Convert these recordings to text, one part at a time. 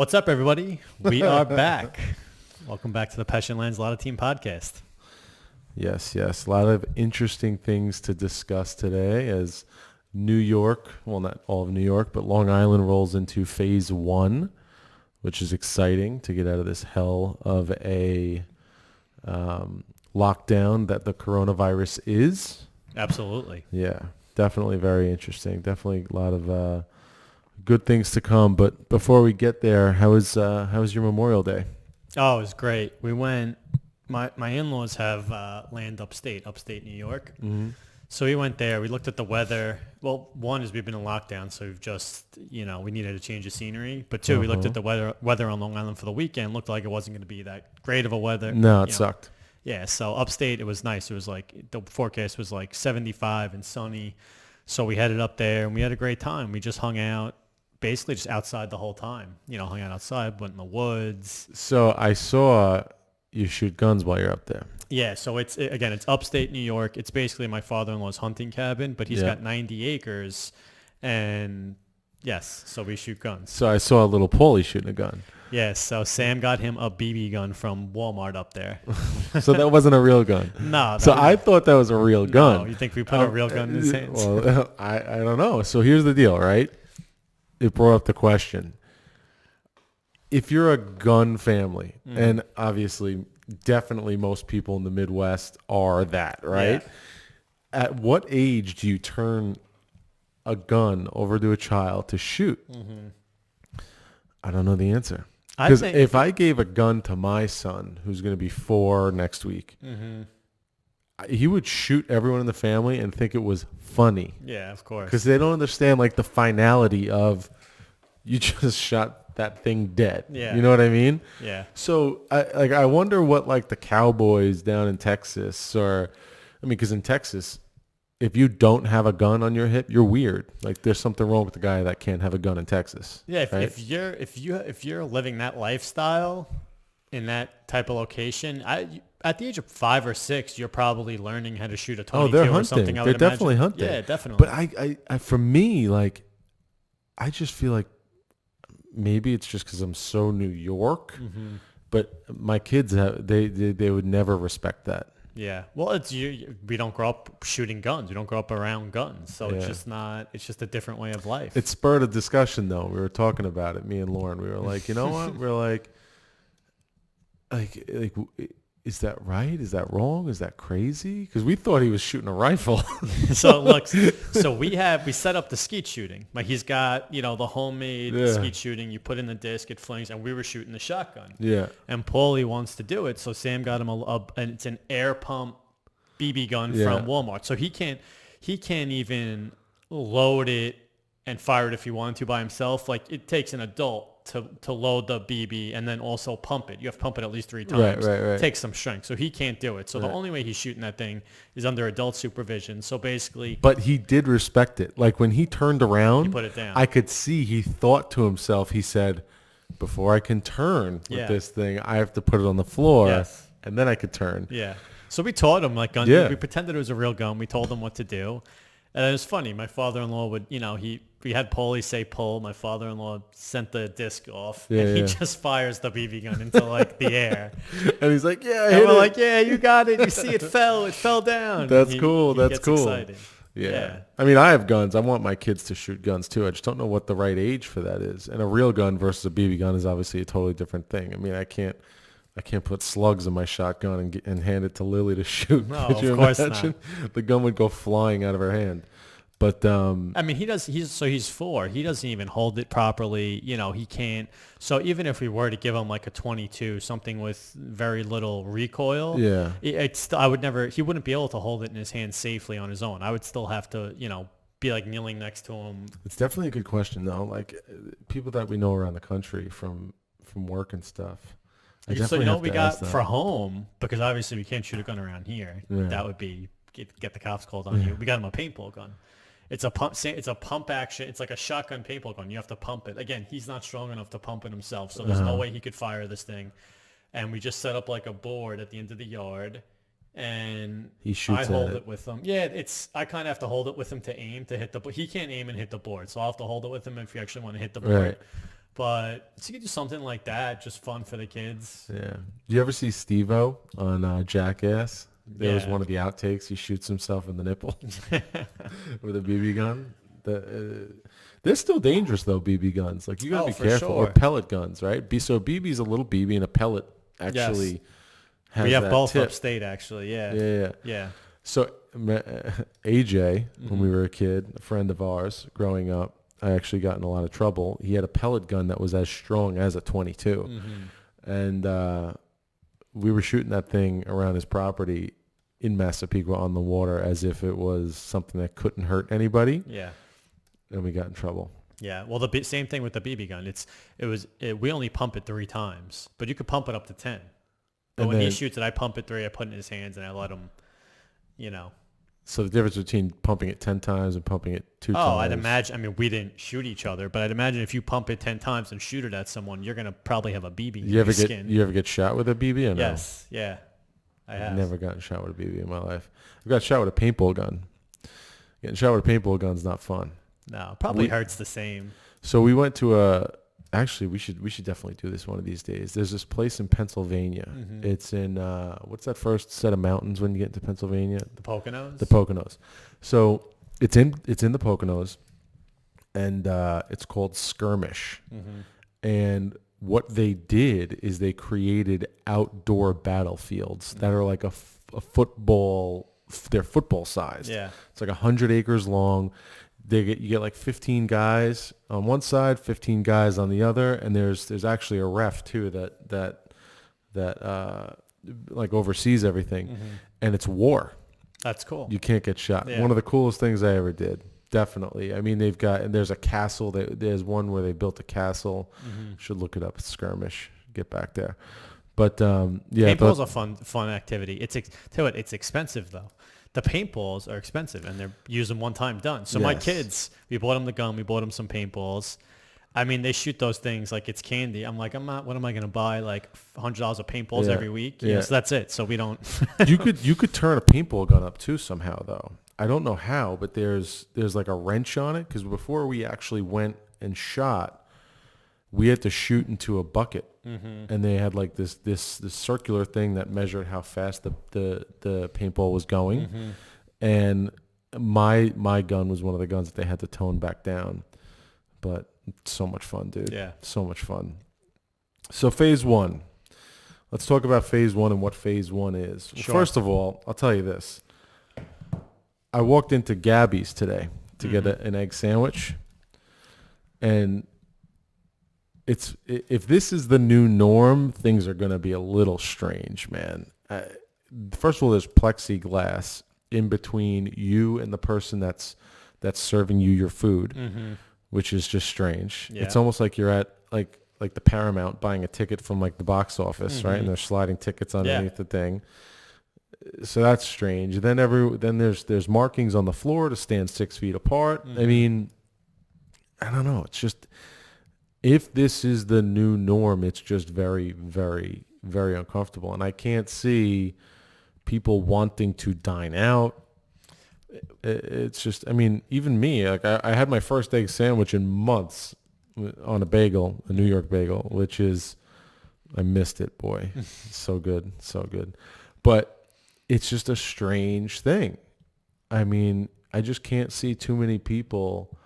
What's up, everybody? We are back. Welcome back to the Pesce Lanzillotta Team Podcast. Yes. A lot of interesting things to discuss today as New York, well, not all of New York, but Long Island rolls into phase 1, which is exciting to get out of this hell of a lockdown that the coronavirus is. Absolutely. Yeah, definitely very interesting. Definitely a lot of good things to come. But before we get there, how was your Memorial Day? Oh, it was great. We went, my in-laws have land upstate New York. Mm-hmm. So we went there. We looked at the weather. Well, one is we've been in lockdown, so we've just, we needed a change of scenery. But two, we looked at the weather on Long Island for the weekend. Looked like it wasn't going to be that great of a weather. No, it sucked. Yeah, so upstate, it was nice. It was like, the forecast was like 75 and sunny. So we headed up there, and we had a great time. We just hung out, basically just outside the whole time. Hung out outside, went in the woods. So I saw you shoot guns while you're up there. Yeah, so it's upstate New York. It's basically my father-in-law's hunting cabin, but he's got 90 acres, and yes, so we shoot guns. So I saw a little Paulie shooting a gun. Yes, so Sam got him a BB gun from Walmart up there. So that wasn't a real gun. No. So I thought that was a real gun. No, you think we put a real gun in his hands? Well, I don't know. So here's the deal, right? It brought up the question. If you're a gun family, and obviously definitely most people in the Midwest are that, right? Yeah. At what age do you turn a gun over to a child to shoot? Mm-hmm. I don't know the answer. Because if I gave a gun to my son, who's going to be 4 next week, he would shoot everyone in the family and think it was funny. Yeah, of course. Because they don't understand like the finality of you just shot that thing dead. Yeah. You know what I mean? Yeah. So I wonder what like the cowboys down in Texas because in Texas, if you don't have a gun on your hip, you're weird. Like there's something wrong with the guy that can't have a gun in Texas. Yeah. Right? If you're living that lifestyle in that type of location, at the age of 5 or 6, you're probably learning how to shoot a 22 they're or hunting. something. They're definitely hunting. Yeah, definitely. But I for me, like, I just feel like maybe it's just because I'm so New York, but my kids they would never respect that. Yeah. Well, we don't grow up shooting guns. We don't grow up around guns. So it's just a different way of life. It spurred a discussion though. We were talking about it, me and Lauren. We were like, you know what? We're like, is that right? Is that wrong? Is that crazy? Because we thought he was shooting a rifle. So look, we set up the skeet shooting. Like he's got, the homemade skeet shooting. You put in the disc, it flings, and we were shooting the shotgun. Yeah. And Paulie wants to do it, so Sam got him and it's an air pump BB gun from Walmart. So he can't even load it and fire it if he wanted to by himself. Like it takes an adult to load the BB and then also pump it. You have to pump it at least 3 times. Right. It takes some strength. So he can't do it. So the only way he's shooting that thing is under adult supervision. So basically... But he did respect it. Like when he turned around, he put it down. I could see he thought to himself, he said, before I can turn with this thing, I have to put it on the floor and then I could turn. Yeah. So we taught him like we pretended it was a real gun. We told him what to do. And it was funny. My father-in-law would, we had Paulie say pull. My father-in-law sent the disc off, and he just fires the BB gun into like the air. And he's like, "Yeah," and we're like, "Yeah, you got it. You see, it fell down." That's cool. That's cool. Excited. Yeah. I mean, I have guns. I want my kids to shoot guns too. I just don't know what the right age for that is. And a real gun versus a BB gun is obviously a totally different thing. I mean, I can't put slugs in my shotgun and hand it to Lily to shoot. No, Could you of course imagine? not. The gun would go flying out of her hand. But I mean, he's 4. He doesn't even hold it properly. He can't. So even if we were to give him like a 22, something with very little recoil, I would never. He wouldn't be able to hold it in his hand safely on his own. I would still have to, be like kneeling next to him. It's definitely a good question though. Like people that we know around the country from work and stuff. We got for home, because obviously we can't shoot a gun around here. Yeah. That would be get the cops called on you. We got him a paintball gun. It's a pump action. It's like a shotgun paintball gun. You have to pump it. Again, he's not strong enough to pump it himself, so there's no way he could fire this thing. And we just set up like a board at the end of the yard, and I hold it with him. Yeah, I kind of have to hold it with him to aim to hit the. He can't aim and hit the board, so I'll have to hold it with him if you actually want to hit the board. But so you could do something like that, just fun for the kids. Yeah. Do you ever see Steve-O on Jackass? There was one of the outtakes. He shoots himself in the nipple with a BB gun. They're still dangerous though, BB guns. Like you gotta be careful. Sure. Or pellet guns, right? So BB's a little BB and a pellet actually has we have that both tip. Upstate actually. Yeah. So AJ, when we were a kid, a friend of ours growing up, I actually got in a lot of trouble. He had a pellet gun that was as strong as a 22. And we were shooting that thing around his property in Massapequa on the water as if it was something that couldn't hurt anybody. Yeah. And we got in trouble. Yeah. Well, the same thing with the BB gun. We only pump it 3 times, but you could pump it up to 10. But when he shoots it, I pump it 3, I put it in his hands, and I let him, So the difference between pumping it 10 times and pumping it 2 times. Oh, I'd imagine. I mean, we didn't shoot each other, but I'd imagine if you pump it 10 times and shoot it at someone, you're gonna probably have a BB in your skin. You ever get shot with a BB or no? Yes. Yeah. I've never gotten shot with a BB in my life. I've got shot with a paintball gun. Getting shot with a paintball gun's not fun. No, probably hurts the same. So we went to actually we should definitely do this one of these days. There's this place in Pennsylvania. It's in what's that first set of mountains when you get into Pennsylvania? The Poconos. The Poconos. So it's in the Poconos, and it's called Skirmish. And what they did is they created outdoor battlefields that are like a football. They're football sized. Yeah. It's like 100 acres long. You get like 15 guys on one side, 15 guys on the other, and there's actually a ref too that like oversees everything, and it's war. That's cool. You can't get shot. Yeah. One of the coolest things I ever did. Definitely. I mean, there's a castle. There's one where they built a castle. Should look it up. It's Skirmish. Get back there. But paintball's a fun activity. It's expensive though. The paintballs are expensive, and they're using one time done. So my kids, we bought them the gun. We bought them some paintballs. I mean, they shoot those things like it's candy. I'm like, what am I going to buy? Like $100 of paintballs every week? Yeah. So that's it. So we don't. You could turn a paintball gun up too somehow though. I don't know how, but there's like a wrench on it, because before we actually went and shot, we had to shoot into a bucket, and they had like this circular thing that measured how fast the paintball was going, and my gun was one of the guns that they had to tone back down, but it's so much fun, dude. Yeah, so much fun. So phase 1, let's talk about phase 1 and what phase 1 is. Well, first of all, I'll tell you this. I walked into Gabby's today to get an egg sandwich, and if this is the new norm, things are going to be a little strange, man. First of all, there's plexiglass in between you and the person that's serving you your food, which is just strange. Yeah. It's almost like you're at like the Paramount buying a ticket from like the box office, right? And they're sliding tickets underneath the thing. So that's strange. Then there's markings on the floor to stand 6 feet apart. I mean, I don't know. It's just, if this is the new norm, it's just very, very, very uncomfortable. And I can't see people wanting to dine out. It's just, I mean, even me, like I had my first egg sandwich in months on a bagel, a New York bagel, which is, I missed it, boy. So good, so good. But it's just a strange thing. I mean, I just can't see too many people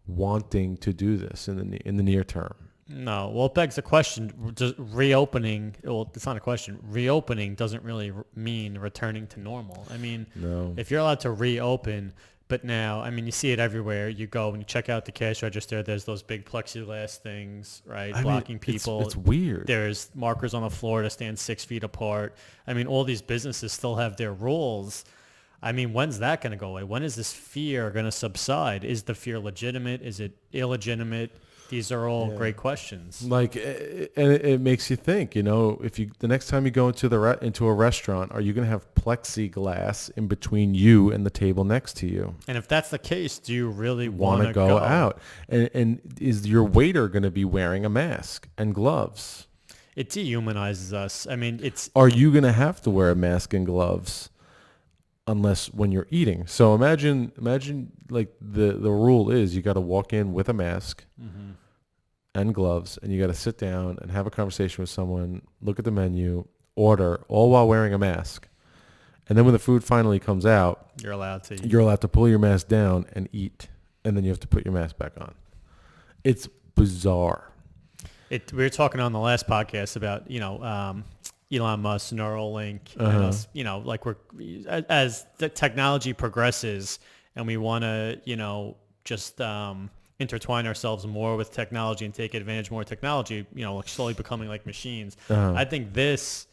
wanting to do this in the near term. No. Well, it begs the question, reopening, well, it's not a question. Reopening doesn't really mean returning to normal. I mean, if you're allowed to reopen, but now, I mean, you see it everywhere. You go and you check out the cash register. There's those big plexiglass things, right, blocking people. It's weird. There's markers on the floor to stand 6 feet apart. I mean, all these businesses still have their rules. I mean, when's that going to go away? When is this fear going to subside? Is the fear legitimate? Is it illegitimate? These are all great questions. Like, and it makes you think, if the next time you go into a restaurant, are you going to have plexiglass in between you and the table next to you? And if that's the case, do you really want to go out? And is your waiter going to be wearing a mask and gloves? It dehumanizes us. I mean, Are you going to have to wear a mask and gloves? Unless when you're eating. So imagine like the rule is you got to walk in with a mask and gloves, and you got to sit down and have a conversation with someone, look at the menu, order, all while wearing a mask. And then when the food finally comes out, you're allowed to eat. You're allowed to pull your mask down and eat, and then you have to put your mask back on. It's bizarre. We were talking on the last podcast about, Elon Musk, Neuralink, and us, like as the technology progresses and we want to, just intertwine ourselves more with technology and take advantage more of technology, like slowly becoming like machines. I think this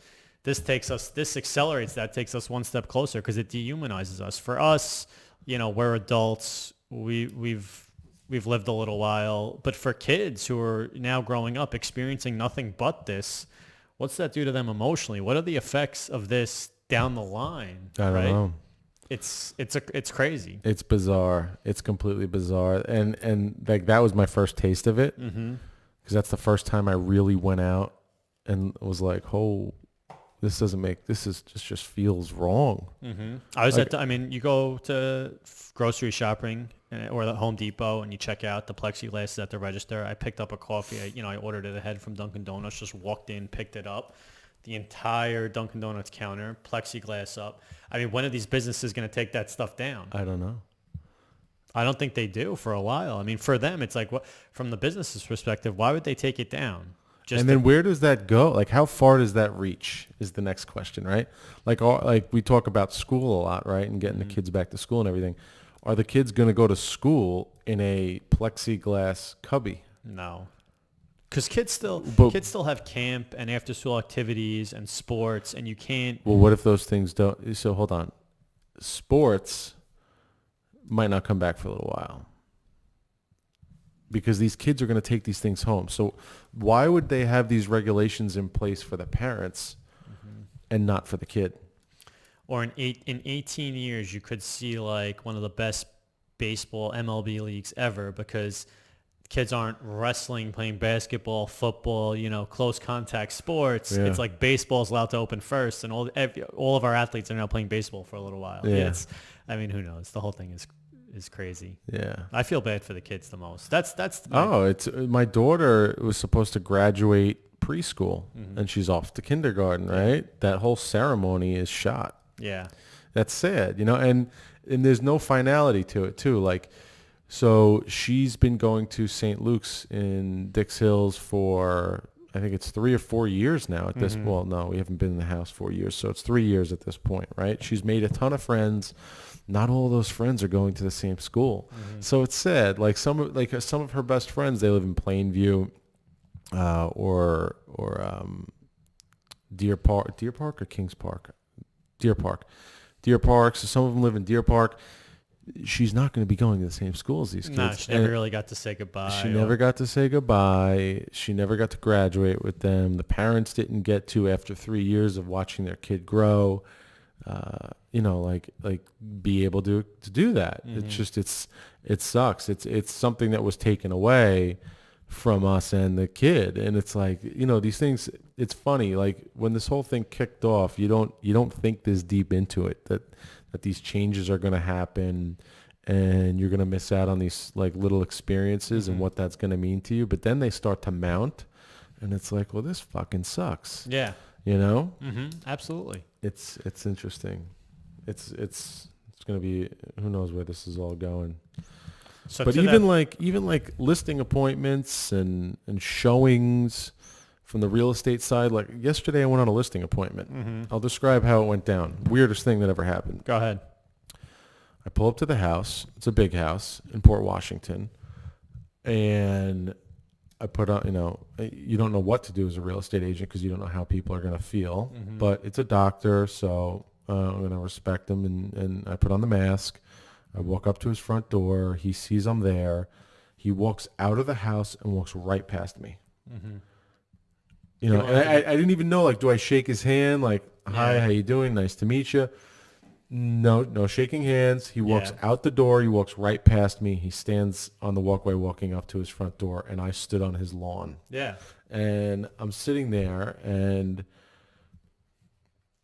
accelerates that, takes us one step closer because it dehumanizes us. For us, we're adults. We've lived a little while, but for kids who are now growing up experiencing nothing but this, what's that do to them emotionally? What are the effects of this down the line? I don't know. It's crazy. It's bizarre. It's completely bizarre. And like that was my first taste of it because that's the first time I really went out and was like, oh, this just feels wrong. I was you go to grocery shopping or the Home Depot and you check out the plexiglass at the register. I picked up a coffee. I ordered it ahead from Dunkin' Donuts, just walked in, picked it up. The entire Dunkin' Donuts counter, plexiglass up. When are these businesses going to take that stuff down? I don't know. I don't think they do for a while. For them, it's like, from the business's perspective, why would they take it down? Then where does that go? Like, how far does that reach is the next question, right? Like we talk about school a lot, right? And getting the kids back to school and everything. Are the kids going to go to school in a plexiglass cubby? No. Because kids still have camp and after school activities and sports, and you can't. Well, what if those things don't? So hold on. Sports might not come back for a little while because these kids are going to take these things home. So why would they have these regulations in place for the parents and not for the kid? Or in 18 years, you could see like one of the best baseball MLB leagues ever because kids aren't wrestling, playing basketball, football, close contact sports. Yeah. It's like baseball's allowed to open first, and all of our athletes are now playing baseball for a little while. Yeah. Who knows? The whole thing is crazy. Yeah. I feel bad for the kids the most. It's my daughter was supposed to graduate preschool and she's off to kindergarten, right? That whole ceremony is shot. Yeah. That's sad, and there's no finality to it too. Like, so she's been going to St. Luke's in Dix Hills for, I think it's 3 or 4 years now at this. Well, no, we haven't been in the house 4 years. So it's 3 years at this point, right? She's made a ton of friends. Not all of those friends are going to the same school. So it's sad. Like some of her best friends, they live in Plainview, or Deer Park or Kings Park? Deer Park. So some of them live in Deer Park. She's not going to be going to the same school as these kids. No, she never really got to say goodbye. She never got to say goodbye. She never got to graduate with them. The parents didn't get to, after 3 years of watching their kid grow, be able to do that. It's just, it sucks. It's something that was taken away from us and the kid. And it's like, these things, it's funny. Like when this whole thing kicked off, you don't think this deep into it, that these changes are going to happen and you're going to miss out on these like little experiences and what that's going to mean to you. But then they start to mount and it's like, well, this fucking sucks. Yeah. Absolutely. It's interesting. It's going to be, who knows where this is all going. So but even like listing appointments and showings from the real estate side, like yesterday I went on a listing appointment. I'll describe how it went down. Weirdest thing that ever happened. Go ahead. I pull up to the house. It's a big house in Port Washington. And I put on, you don't know what to do as a real estate agent because you don't know how people are going to feel. But it's a doctor, so I'm going to respect him. And I put on the mask. I walk up to his front door. He sees I'm there. He walks out of the house and walks right past me. And I didn't even know, like, do I shake his hand? Like, hi, how you doing? Nice to meet you. No shaking hands. He walks out the door. He walks right past me. He stands on the walkway walking up to his front door, and I stood on his lawn. Yeah. And I'm sitting there, and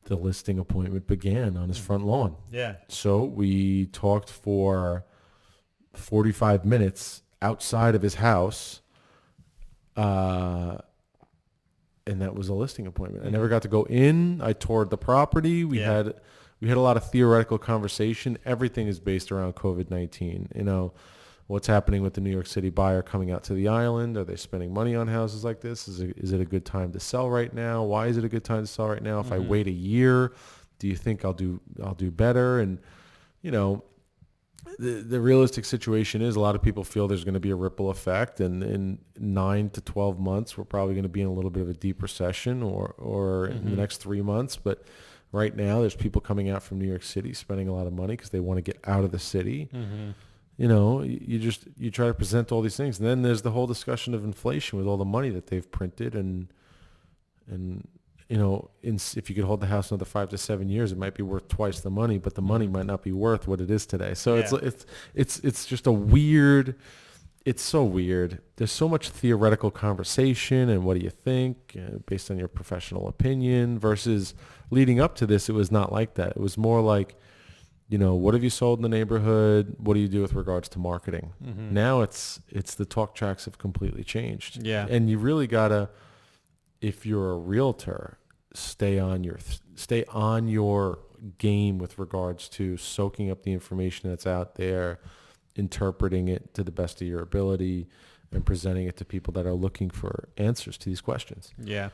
the listing appointment began on his front lawn. Yeah. So we talked for 45 minutes outside of his house And that was a listing appointment. I never got to go in. I toured the property. We had a lot of theoretical conversation. Everything is based around COVID-19. You know, what's happening with the New York City buyer coming out to the island? Are they spending money on houses like this? Is it a good time to sell right now? Why is it a good time to sell right now? If I wait a year, do you think I'll do better? And, you know, the realistic situation is a lot of people feel there's going to be a ripple effect, and in 9 to 12 months, we're probably going to be in a little bit of a deep recession or in the next 3 months. But right now, there's people coming out from New York City spending a lot of money because they want to get out of the city. You know, you try to present all these things. And then there's the whole discussion of inflation with all the money that they've printed and you know, if you could hold the house another 5 to 7 years, it might be worth twice the money, but the money might not be worth what it is today. So it's just a weird. It's so weird. There's so much theoretical conversation, and what do you think based on your professional opinion versus leading up to this. It was not like that. It was more like, you know, what have you sold in the neighborhood? What do you do with regards to marketing? Now it's the talk tracks have completely changed. Yeah, and you really gotta, if you're a realtor, stay on your game with regards to soaking up the information that's out there, interpreting it to the best of your ability, and presenting it to people that are looking for answers to these questions. Yeah.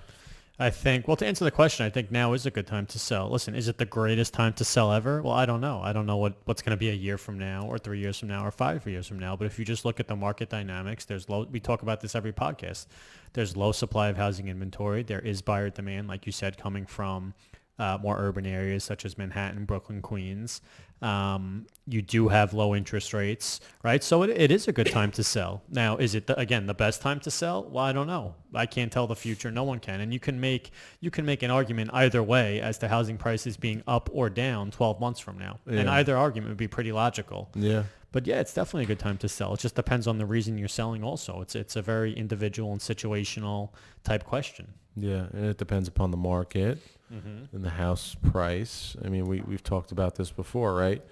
I think, well, to answer the question, I think now is a good time to sell. Listen, is it the greatest time to sell ever? Well, I don't know. I don't know what's going to be a year from now or 3 years from now or 5 years from now. But if you just look at the market dynamics, we talk about this every podcast. There's low supply of housing inventory. There is buyer demand, like you said, coming from more urban areas such as Manhattan, Brooklyn, Queens. You do have low interest rates, right? So it is a good time to sell. Now, is it, again, the best time to sell? Well, I don't know. I can't tell the future. No one can. And you can make an argument either way as to housing prices being up or down 12 months from now. Yeah. And either argument would be pretty logical. Yeah. But yeah, it's definitely a good time to sell. It just depends on the reason you're selling also. It's a very individual and situational type question. Yeah, and it depends upon the market and the house price. I mean, we've talked about this before, right?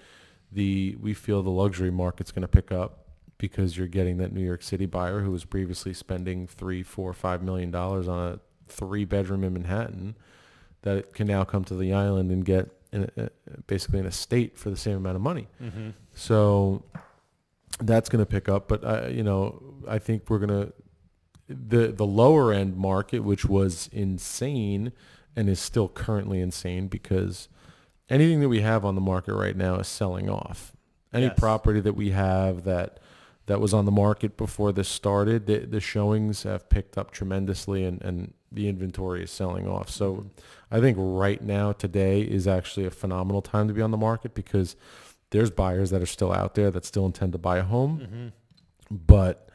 We feel the luxury market's going to pick up because you're getting that New York City buyer who was previously spending $3, $4, $5 million on a 3-bedroom in Manhattan that can now come to the island and get basically an estate for the same amount of money. So that's going to pick up. But I think we're going to the lower end market, which was insane and is still currently insane because anything that we have on the market right now is selling off. Any property that we have that was on the market before this started, the showings have picked up tremendously and the inventory is selling off. So I think right now, today, is actually a phenomenal time to be on the market because there's buyers that are still out there that still intend to buy a home, but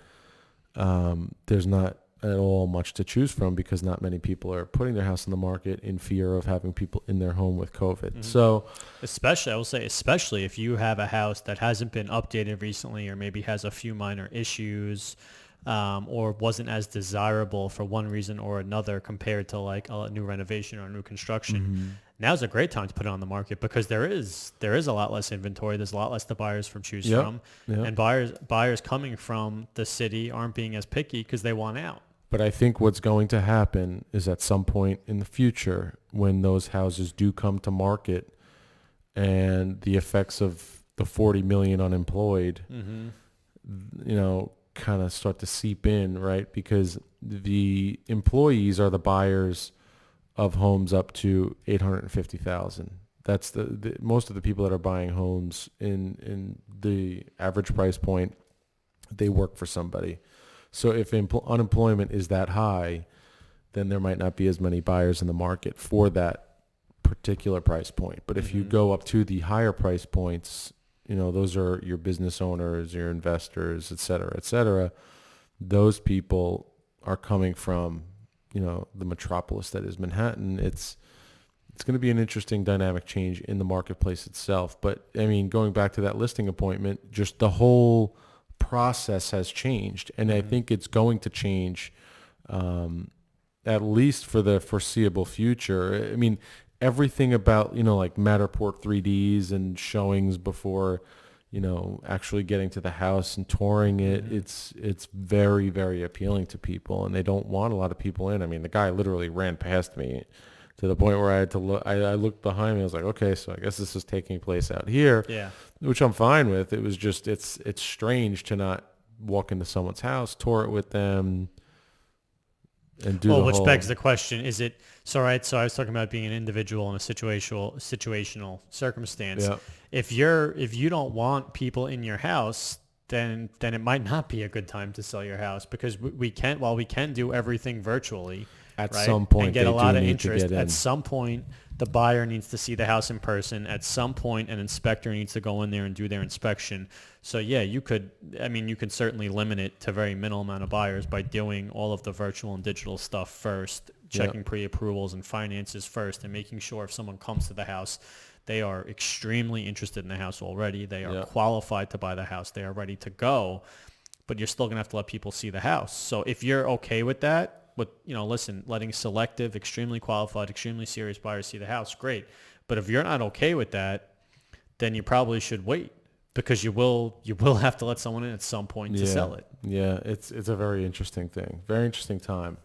there's not at all much to choose from because not many people are putting their house on the market in fear of having people in their home with COVID. So especially if you have a house that hasn't been updated recently or maybe has a few minor issues or wasn't as desirable for one reason or another compared to like a new renovation or a new construction. Now's a great time to put it on the market because there is a lot less inventory. There's a lot less to buyers from choose from. And buyers coming from the city aren't being as picky because they want out. But I think what's going to happen is at some point in the future when those houses do come to market and the effects of the 40 million unemployed, kind of start to seep in, right? Because the employees are the buyers of homes up to 850,000. That's the most of the people that are buying homes in the average price point, they work for somebody. So if unemployment is that high, then there might not be as many buyers in the market for that particular price point. But if you go up to the higher price points, those are your business owners, your investors, et cetera, those people are coming from, the metropolis that is Manhattan. It's going to be an interesting dynamic change in the marketplace itself. But I mean, going back to that listing appointment, just the whole process has changed. And I think it's going to change at least for the foreseeable future. I mean, everything about, like Matterport 3Ds and showings before, actually getting to the house and touring it, it's very, very appealing to people, and they don't want a lot of people in. I mean, the guy literally ran past me to the point where I had to look. I looked behind me. I was like, okay, so I guess this is taking place out here, which I'm fine with. It was just it's strange to not walk into someone's house, tour it with them, and do which begs the question: is it so? Right. So I was talking about being an individual in a situational circumstance. Yeah. If you don't want people in your house, then it might not be a good time to sell your house, because we can do everything virtually at some point and get a lot of interest. At some point, the buyer needs to see the house in person. At some point, an inspector needs to go in there and do their inspection. So yeah, you could certainly limit it to very minimal amount of buyers by doing all of the virtual and digital stuff first, checking pre-approvals and finances first, and making sure if someone comes to the house, they are extremely interested in the house already. They are qualified to buy the house. They are ready to go, but you're still going to have to let people see the house. So if you're okay with that, letting selective, extremely qualified, extremely serious buyers see the house, great. But if you're not okay with that, then you probably should wait, because you will have to let someone in at some point to sell it. Yeah, it's a very interesting thing. Very interesting time.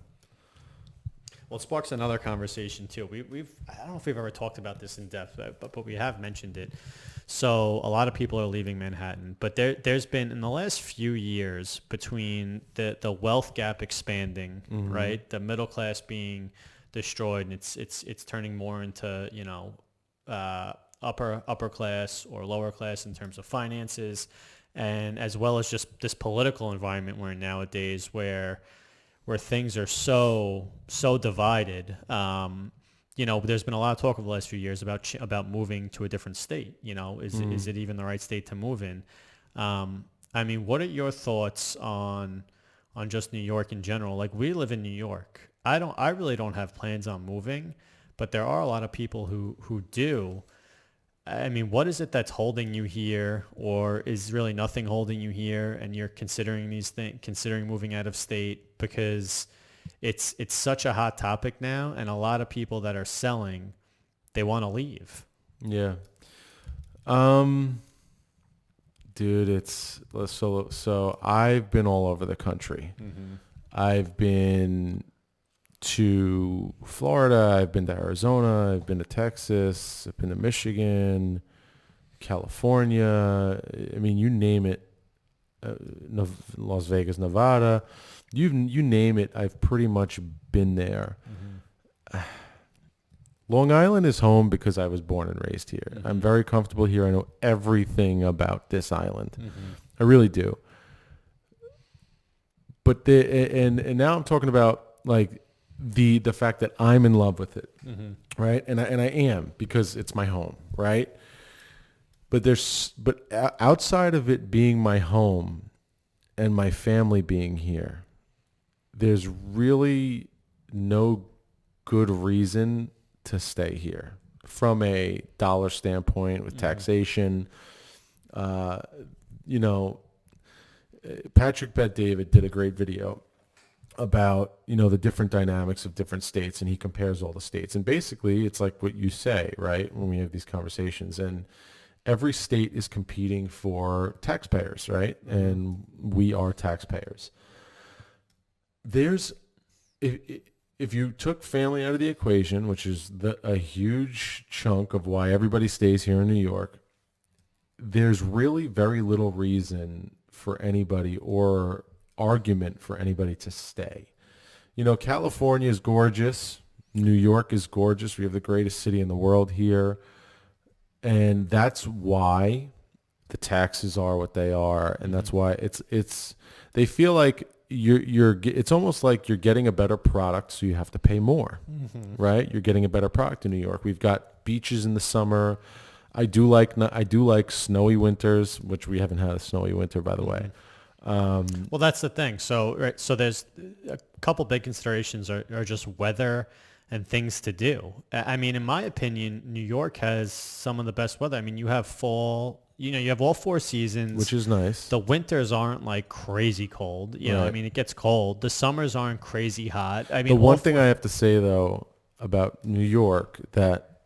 Well, it sparks another conversation too. I don't know if we've ever talked about this in depth, but we have mentioned it. So a lot of people are leaving Manhattan, but there's been, in the last few years, between the wealth gap expanding, right, the middle class being destroyed, and it's turning more into upper class or lower class in terms of finances, and as well as just this political environment we're in nowadays, where things are so divided. There's been a lot of talk over the last few years about moving to a different state. Is it even the right state to move in? What are your thoughts on just New York in general? Like, we live in New York. I really don't have plans on moving, but there are a lot of people who do. What is it that's holding you here, or is really nothing holding you here, and you're considering considering moving out of state? Because it's such a hot topic now, and a lot of people that are selling, they want to leave. Yeah. Dude, it's so I've been all over the country. I've been to Florida, I've been to Arizona, I've been to Texas, I've been to Michigan, California. You name it. Las Vegas, Nevada. You name it, I've pretty much been there. Long Island is home because I was born and raised here. I'm very comfortable here. I know everything about this island. I really do. But and now I'm talking about like the fact that I'm in love with it, right? And I am, because it's my home, right? But outside of it being my home and my family being here, there's really no good reason to stay here from a dollar standpoint with taxation. Patrick Bet-David did a great video about, the different dynamics of different states, and he compares all the states. And basically, it's like what you say, right, when we have these conversations. And every state is competing for taxpayers, right? And we are taxpayers. If you took family out of the equation, which is a huge chunk of why everybody stays here in New York, there's really very little reason for anybody or argument for anybody to stay. California is gorgeous. New York is gorgeous. We have the greatest city in the world here. And that's why the taxes are what they are. And that's why they feel like it's almost like you're getting a better product, so you have to pay more, right? You're getting a better product in New York. We've got beaches in the summer. I do like snowy winters, which we haven't had a snowy winter, by the way. Well, that's the thing. So there's a couple big considerations are just weather and things to do. In my opinion, New York has some of the best weather. You have fall. You have all four seasons, which is nice. The winters aren't like crazy cold. It gets cold. The summers aren't crazy hot. The one thing I have to say though about New York that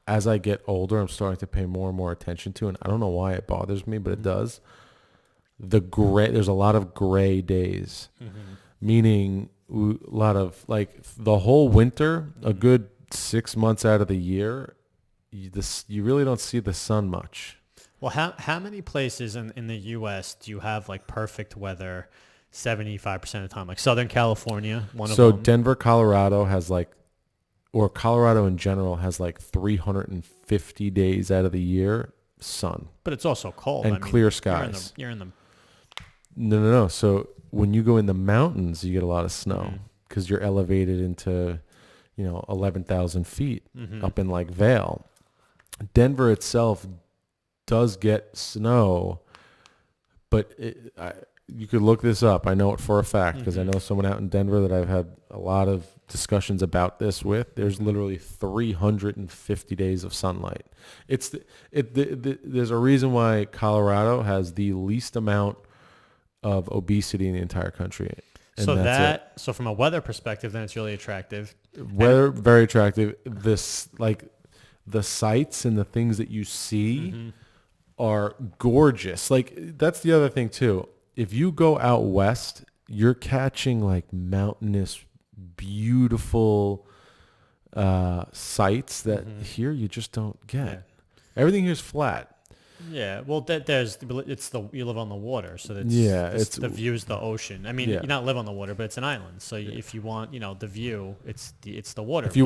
as I get older, I'm starting to pay more and more attention to, and I don't know why it bothers me, but it does. There's a lot of gray days, meaning a lot of like the whole winter, a good 6 months out of the year, you really don't see the sun much. Well, how many places in the U.S. do you have like perfect weather 75% of the time? Like Southern California, one of them. So Denver, Colorado has like, or Colorado in general has like 350 days out of the year sun. But it's also cold. And clear skies. You're in the No. So when you go in the mountains, you get a lot of snow because you're elevated into, 11,000 feet up in like Vail. Denver itself does get snow, but you could look this up. I know it for a fact because I know someone out in Denver that I've had a lot of discussions about this with. There's literally 350 days of sunlight. There's a reason why Colorado has the least amount of obesity in the entire country. And so from a weather perspective, then it's really attractive. Weather, very attractive. This like the sights and the things that you see are gorgeous. Like that's the other thing too. If you go out west, you're catching like mountainous, beautiful sights that here you just don't get. Yeah. Everything here is flat. Yeah, well, you live on the water, so it's the view is the ocean. I mean, you not live on the water, but it's an island. So if you want, the view, it's the water. If you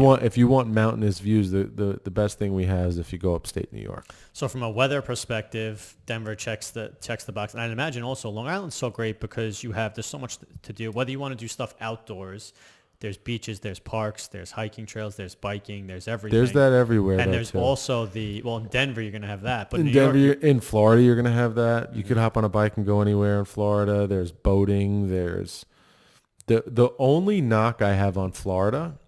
want mountainous views, the best thing we have is if you go upstate New York. So from a weather perspective, Denver checks the box, and I'd imagine also Long Island's so great because there's so much to do. Whether you want to do stuff outdoors. There's beaches, there's parks, there's hiking trails, there's biking, there's everything. There's that everywhere. And there's also in Denver, you're going to have that. But in Florida, you're going to have that. You could hop on a bike and go anywhere in Florida. There's boating. There's the only knock I have on Florida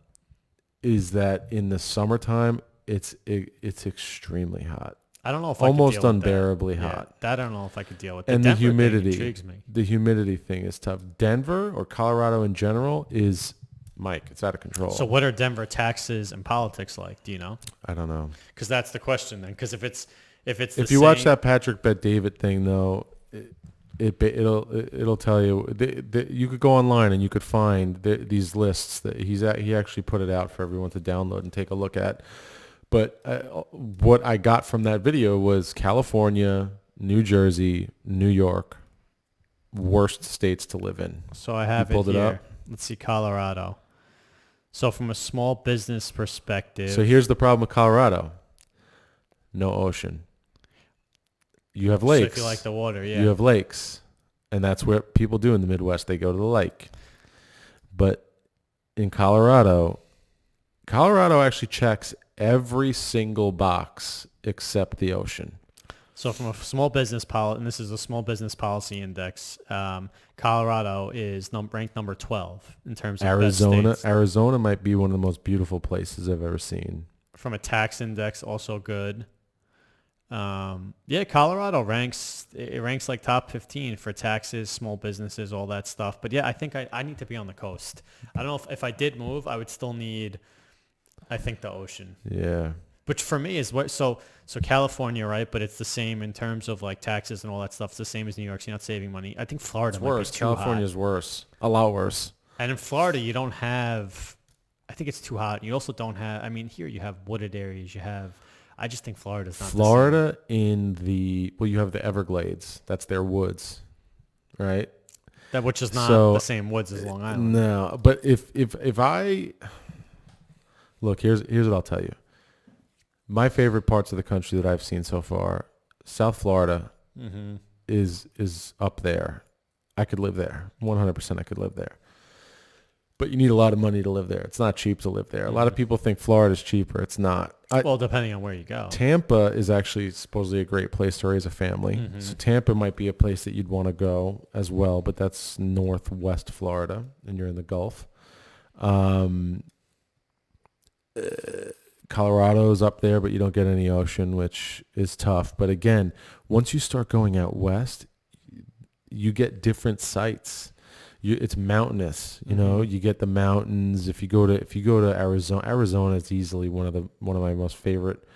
is that in the summertime, it's extremely hot. I don't know if almost I could deal unbearably with hot. I don't know if I could deal with. And the humidity intrigues me. The humidity thing is tough. Denver or Colorado in general is. Mike, it's out of control. So what are Denver taxes and politics like? Do you know? I don't know. Because that's the question then. Because if you watch that Patrick Bet-David thing though, it'll tell you. You could go online and you could find these lists that he actually put it out for everyone to download and take a look at. But what I got from that video was California, New Jersey, New York, worst states to live in. So I have it here. Let's see, Colorado. So from a small business perspective. So here's the problem with Colorado. No ocean. You have lakes. So if you like the water, yeah. You have lakes. And that's what people do in the Midwest. They go to the lake. But in Colorado actually checks every single box except the ocean. So from a small business policy, and this is a small business policy index, Colorado is ranked number 12 in terms of Arizona. best states. Arizona might be one of the most beautiful places I've ever seen. From a tax index, also good. Colorado ranks like top 15 for taxes, small businesses, all that stuff. But yeah, I think I need to be on the coast. I don't know if I did move, I would still need, I think, the ocean. Yeah. Which for me is so California, right? But it's the same in terms of like taxes and all that stuff. It's the same as New York. So you're not saving money. I think Florida might worse. California's worse. A lot worse. And in Florida, you don't have. I think it's too hot. You also don't have. I mean, here you have wooded areas. I just think Florida's not. Florida you have the Everglades. That's their woods, right? Which is not the same woods as Long Island. No, but if I look, here's what I'll tell you. My favorite parts of the country that I've seen so far, South Florida is up there. I could live there. 100% I could live there. But you need a lot of money to live there. It's not cheap to live there. A lot of people think Florida's cheaper. It's not. Well, depending on where you go. Tampa is actually supposedly a great place to raise a family. So Tampa might be a place that you'd want to go as well, but that's northwest Florida, and you're in the Gulf. Colorado's up there, but you don't get any ocean, which is tough. But again, once you start going out west, you get different sites. It's mountainous, you get the mountains. If you go to Arizona is easily one of my most favorite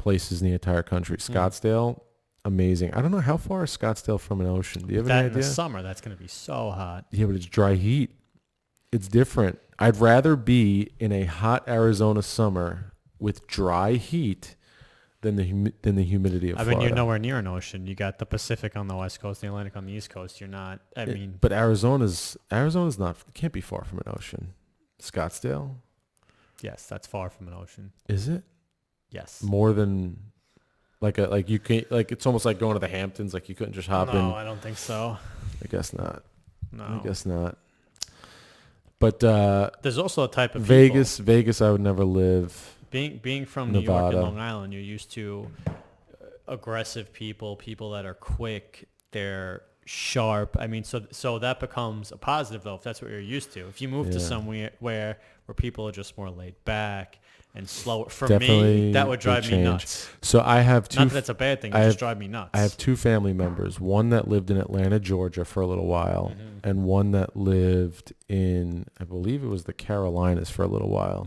places in the entire country. Scottsdale, amazing. I don't know how far is Scottsdale from an ocean. Do you have any idea? In the summer, that's going to be so hot. Yeah, but it's dry heat. It's different. I'd rather be in a hot Arizona summer with dry heat than the humidity of Florida. I mean, you're nowhere near an ocean. You got the Pacific on the west coast, the Atlantic on the east coast. You're not. But Arizona's not. It can't be far from an ocean. Scottsdale. Yes, that's far from an ocean. Is it? Yes. More than you can't it's almost like going to the Hamptons. Like you couldn't just hop in. No, I don't think so. I guess not. No. I guess not. But there's also a type of Vegas. People. Vegas, I would never live. Being from Nevada. New York and Long Island, you're used to aggressive people that are quick. They're sharp. I mean, so that becomes a positive though if that's what you're used to. If you move to somewhere where people are just more laid back and slower, for Definitely me that would drive me nuts. So I have two. Not that it's a bad thing. It just drive me nuts. I have two family members. One that lived in Atlanta, Georgia, for a little while, and one that lived in, I believe it was the Carolinas for a little while.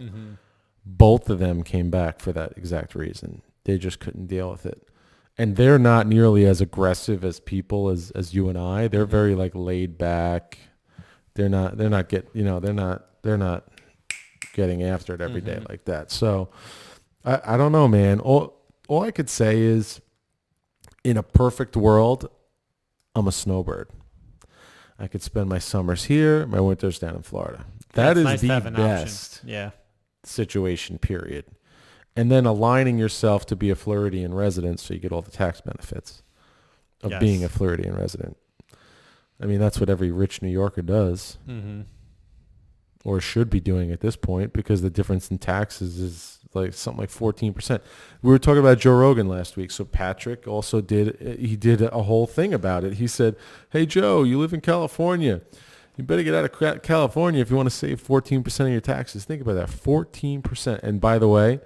Both of them came back for that exact reason. They just couldn't deal with it. And they're not nearly as aggressive as people as you and I. They're very laid back. They're not getting after it every day like that. So I don't know, man. All I could say is, in a perfect world, I'm a snowbird. I could spend my summers here, my winters down in Florida. That is the best situation, period. And then aligning yourself to be a Floridian resident so you get all the tax benefits of being a Floridian resident. I mean, that's what every rich New Yorker does. Or should be doing at this point, because the difference in taxes is something like 14%. We were talking about Joe Rogan last week. So Patrick also did a whole thing about it. He said, hey, Joe, you live in California. You better get out of California if you want to save 14% of your taxes. Think about that, 14%. And by the way,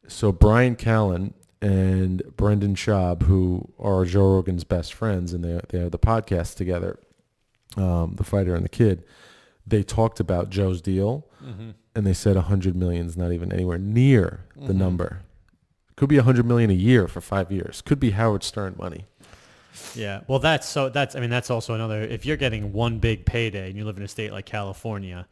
so Brian Callen and Brendan Schaub, who are Joe Rogan's best friends, and they have the podcast together, The Fighter and the Kid, they talked about Joe's deal, and they said 100 million is not even anywhere near the number. Could be 100 million a year for 5 years. Could be Howard Stern money. Yeah, well, that's also another. If you're getting one big payday and you live in a state like California,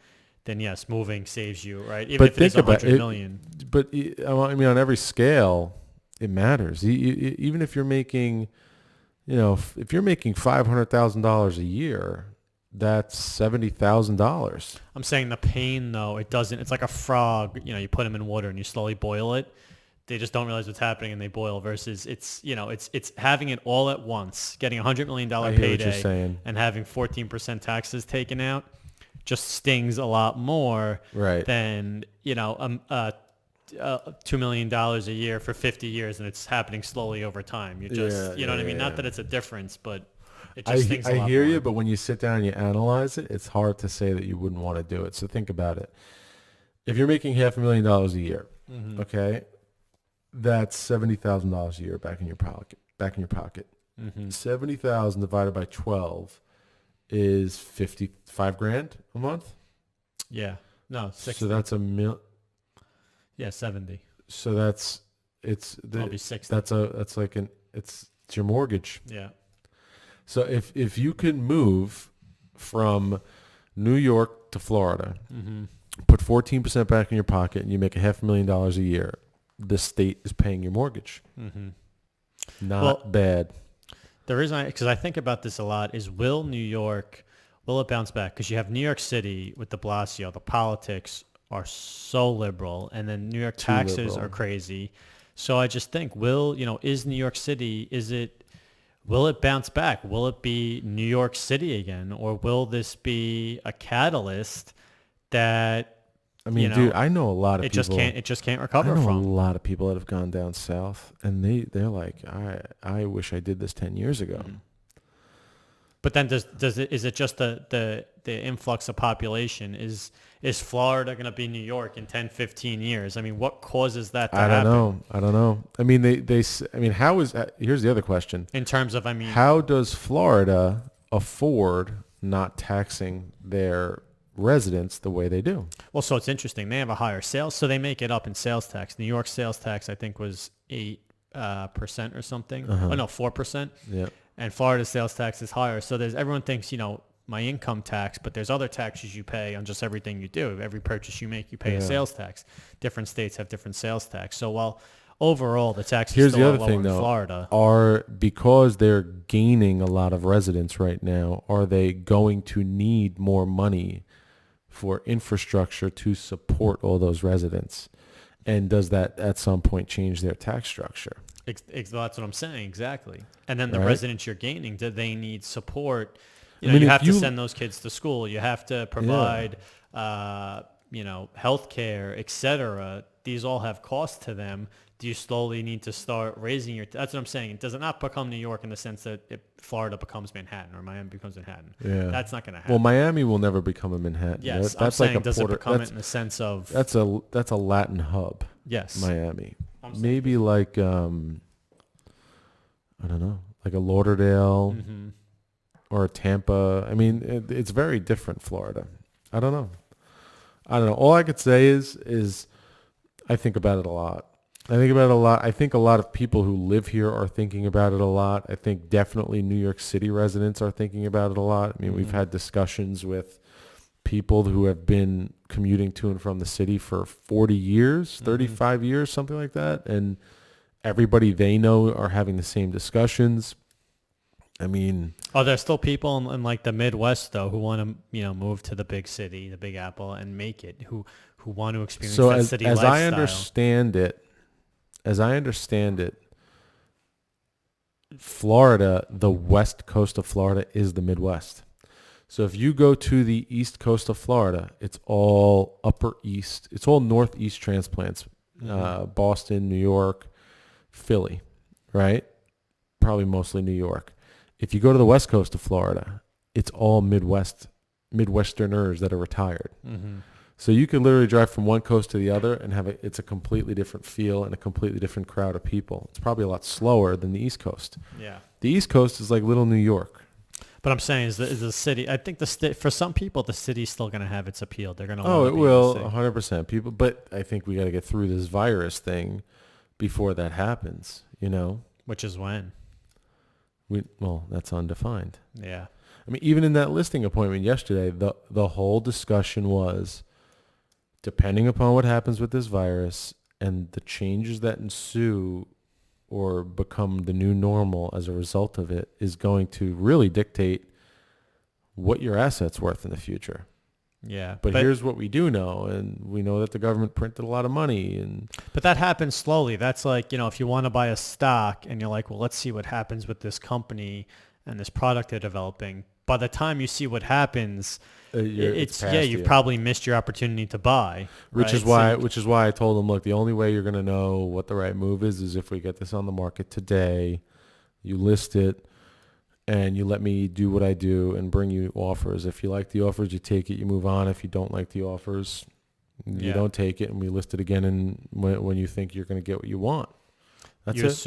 then yes, moving saves you, right? Even if it's 100 million. But I mean, on every scale, it matters. Even if you're making, if you're making $500,000 a year, that's $70,000. I'm saying the pain, though, it doesn't. It's like a frog. You put them in water and you slowly boil it. They just don't realize what's happening and they boil. Versus it's having it all at once, getting $100 million payday and having 14% taxes taken out just stings a lot more than $2 million a year for 50 years, and it's happening slowly over time. You just know what I mean. Not that it's a difference, but it just stings a lot more. I hear you, but when you sit down and you analyze it, it's hard to say that you wouldn't want to do it. So think about it. If you're making $500,000 a year, okay, that's $70,000 a year back in your pocket. $70,000 divided by 12 is $55,000 a month. Yeah. No, 60. So that's Yeah, 70. So it's It'll be 60. It's your mortgage. Yeah. So if you can move from New York to Florida, put 14% back in your pocket, and you make $500,000 a year, the state is paying your mortgage. Not bad. The reason because I think about this a lot is, will it bounce back? Because you have New York City with de Blasio, the politics are so liberal, and then New York taxes are crazy. So I just think, is New York City, will it bounce back? Will it be New York City again? Or will this be a catalyst that, dude, I know a lot of people. It just can't recover from. I know a lot of people that have gone down south, and they're like, I wish I did this 10 years ago. But then is it just the influx of population? Is Florida going to be New York in 10, 15 years? I mean, what causes that to happen? I don't know. I mean, here's the other question. In terms of, how does Florida afford not taxing their residents the way they do? Well, so it's interesting. They have a higher sales, so they make it up in sales tax. New York sales tax, I think, was 8% or something. Uh-huh. Oh no, 4%. Yeah. And Florida's sales tax is higher. So everyone thinks, my income tax, but there's other taxes you pay on just everything you do. Every purchase you make, you pay a sales tax. Different states have different sales tax. So while overall the taxes Here's still the are other thing, lower in though, Florida. because they're gaining a lot of residents right now, are they going to need more money for infrastructure to support all those residents? And does that at some point change their tax structure? That's what I'm saying, exactly. And then the Right? residents you're gaining, do they need support? You I mean, have to send those kids to school. You have to provide, Yeah. health care, et cetera. These all have costs to them. Do you slowly need to start raising that's what I'm saying. Does it not become New York in the sense that Florida becomes Manhattan or Miami becomes Manhattan? Yeah. That's not going to happen. Well, Miami will never become a Manhattan. Yes, that's I'm saying, like does it become it in the sense of... That's a Latin hub. Yes. Miami. Maybe like, I don't know, like a Lauderdale or a Tampa. I mean, it's very different, Florida. I don't know. All I could say is I think about it a lot. I think a lot of people who live here are thinking about it a lot. I think definitely New York City residents are thinking about it a lot. I mean, we've had discussions with people who have been commuting to and from the city for 40 years, 35 years, something like that. And everybody they know are having the same discussions. I mean... there's still people in like the Midwest, though, who want to, move to the big city, the Big Apple, and make it, who want to experience that city lifestyle. As I understand it, Florida, the west coast of Florida is the Midwest. So if you go to the east coast of Florida, it's all upper east. It's all northeast transplants. Boston, New York, Philly, right? Probably mostly New York. If you go to the west coast of Florida, it's all Midwesterners that are retired. So you can literally drive from one coast to the other and it's a completely different feel and a completely different crowd of people. It's probably a lot slower than the East Coast. Yeah. The East Coast is like little New York. But I'm saying is the city, I think for some people, the city's still going to have its appeal. They're going to it will, 100%. People, but I think we got to get through this virus thing before that happens, Which is when? That's undefined. Yeah. I mean, even in that listing appointment yesterday, the whole discussion was, depending upon what happens with this virus and the changes that ensue or become the new normal as a result of it, is going to really dictate what your asset's worth in the future. Yeah. But here's what we do know, and we know that the government printed a lot of money. But that happens slowly. That's like, if you want to buy a stock and you're like, well, let's see what happens with this company and this product they're developing. By the time you see what happens, you've probably missed your opportunity to buy. Which is why I told them, look, the only way you're going to know what the right move is if we get this on the market today, you list it, and you let me do what I do and bring you offers. If you like the offers, you take it, you move on. If you don't like the offers, you don't take it, and we list it again and when you think you're going to get what you want. That's it.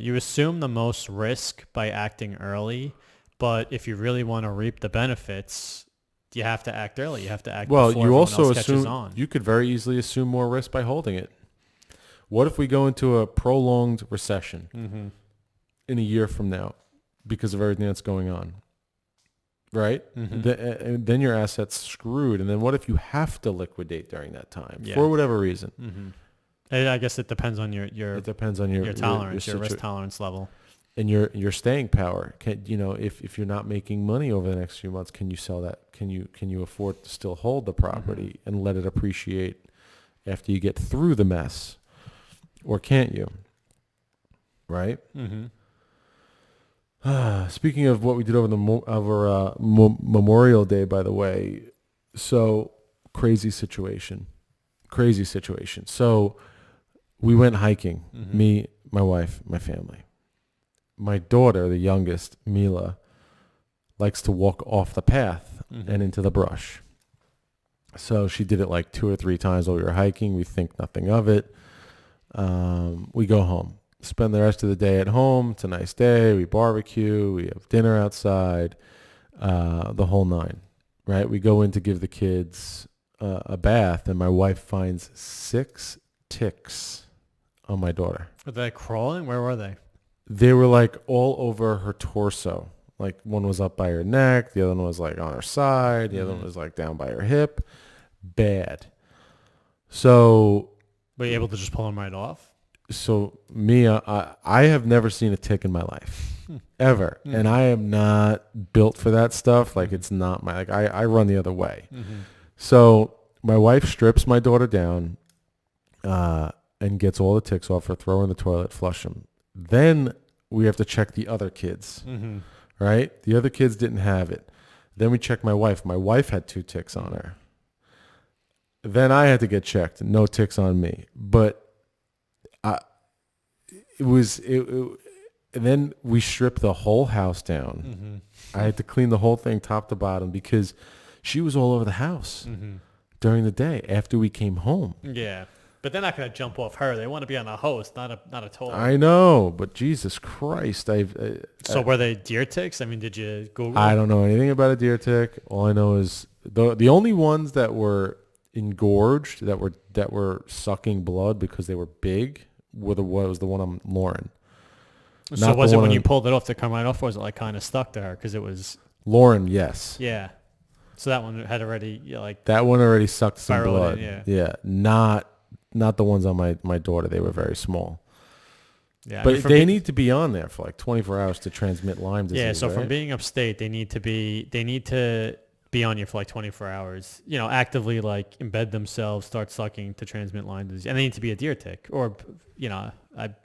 You assume the most risk by acting early. But if you really want to reap the benefits, you have to act early. You have to act before you also else catches assume on. You could very easily assume more risk by holding it. What if we go into a prolonged recession in a year from now because of everything that's going on? Right? Then your asset's screwed. And then what if you have to liquidate during that time for whatever reason? I guess it depends on your tolerance, your risk tolerance level. And your staying power. If you're not making money over the next few months, can you sell that? Can you afford to still hold the property and let it appreciate after you get through the mess, or can't you? Right. Speaking of what we did over Memorial Day, by the way, so crazy situation. So we went hiking. Me, my wife, my family. My daughter, the youngest, Mila, likes to walk off the path and into the brush. So she did it like 2 or 3 times while we were hiking. We think nothing of it. We go home, spend the rest of the day at home. It's a nice day. We barbecue. We have dinner outside, the whole nine, right? We go in to give the kids a bath, and my wife finds 6 ticks on my daughter. Were they crawling? Where were they? They were like all over her torso. Like one was up by her neck. The other one was like on her side. The other one was like down by her hip. Bad. So. Were you able to just pull them right off? So I have never seen a tick in my life. Ever. And I am not built for that stuff. Like it's not my, like I run the other way. So my wife strips my daughter down and gets all the ticks off her, throw her in the toilet, flush them. Then we have to check the other kids, right? The other kids didn't have it. Then we check my wife. My wife had 2 ticks on her. Then I had to get checked. No ticks on me. But and then we stripped the whole house down. I had to clean the whole thing top to bottom because she was all over the house during the day after we came home. Yeah. But they're not going to jump off her. They want to be on a host, not a toilet. I know, but Jesus Christ. So were they deer ticks? I mean, did you Google? I don't know anything about a deer tick. All I know is the only ones that were engorged, that were sucking blood because they were big, was the one on Lauren. So was it when you pulled it off to come right off, or was it like kind of stuck to her? Because it was... Lauren, yes. Yeah. So that one had already, like... That one already sucked some blood. In, yeah. Not the ones on my daughter. They were very small. Yeah, but they need to be on there for like 24 hours to transmit Lyme disease. Yeah, so right? from being upstate, they need to be on you for like 24 hours. You know, actively like embed themselves, start sucking to transmit Lyme disease, and they need to be a deer tick, or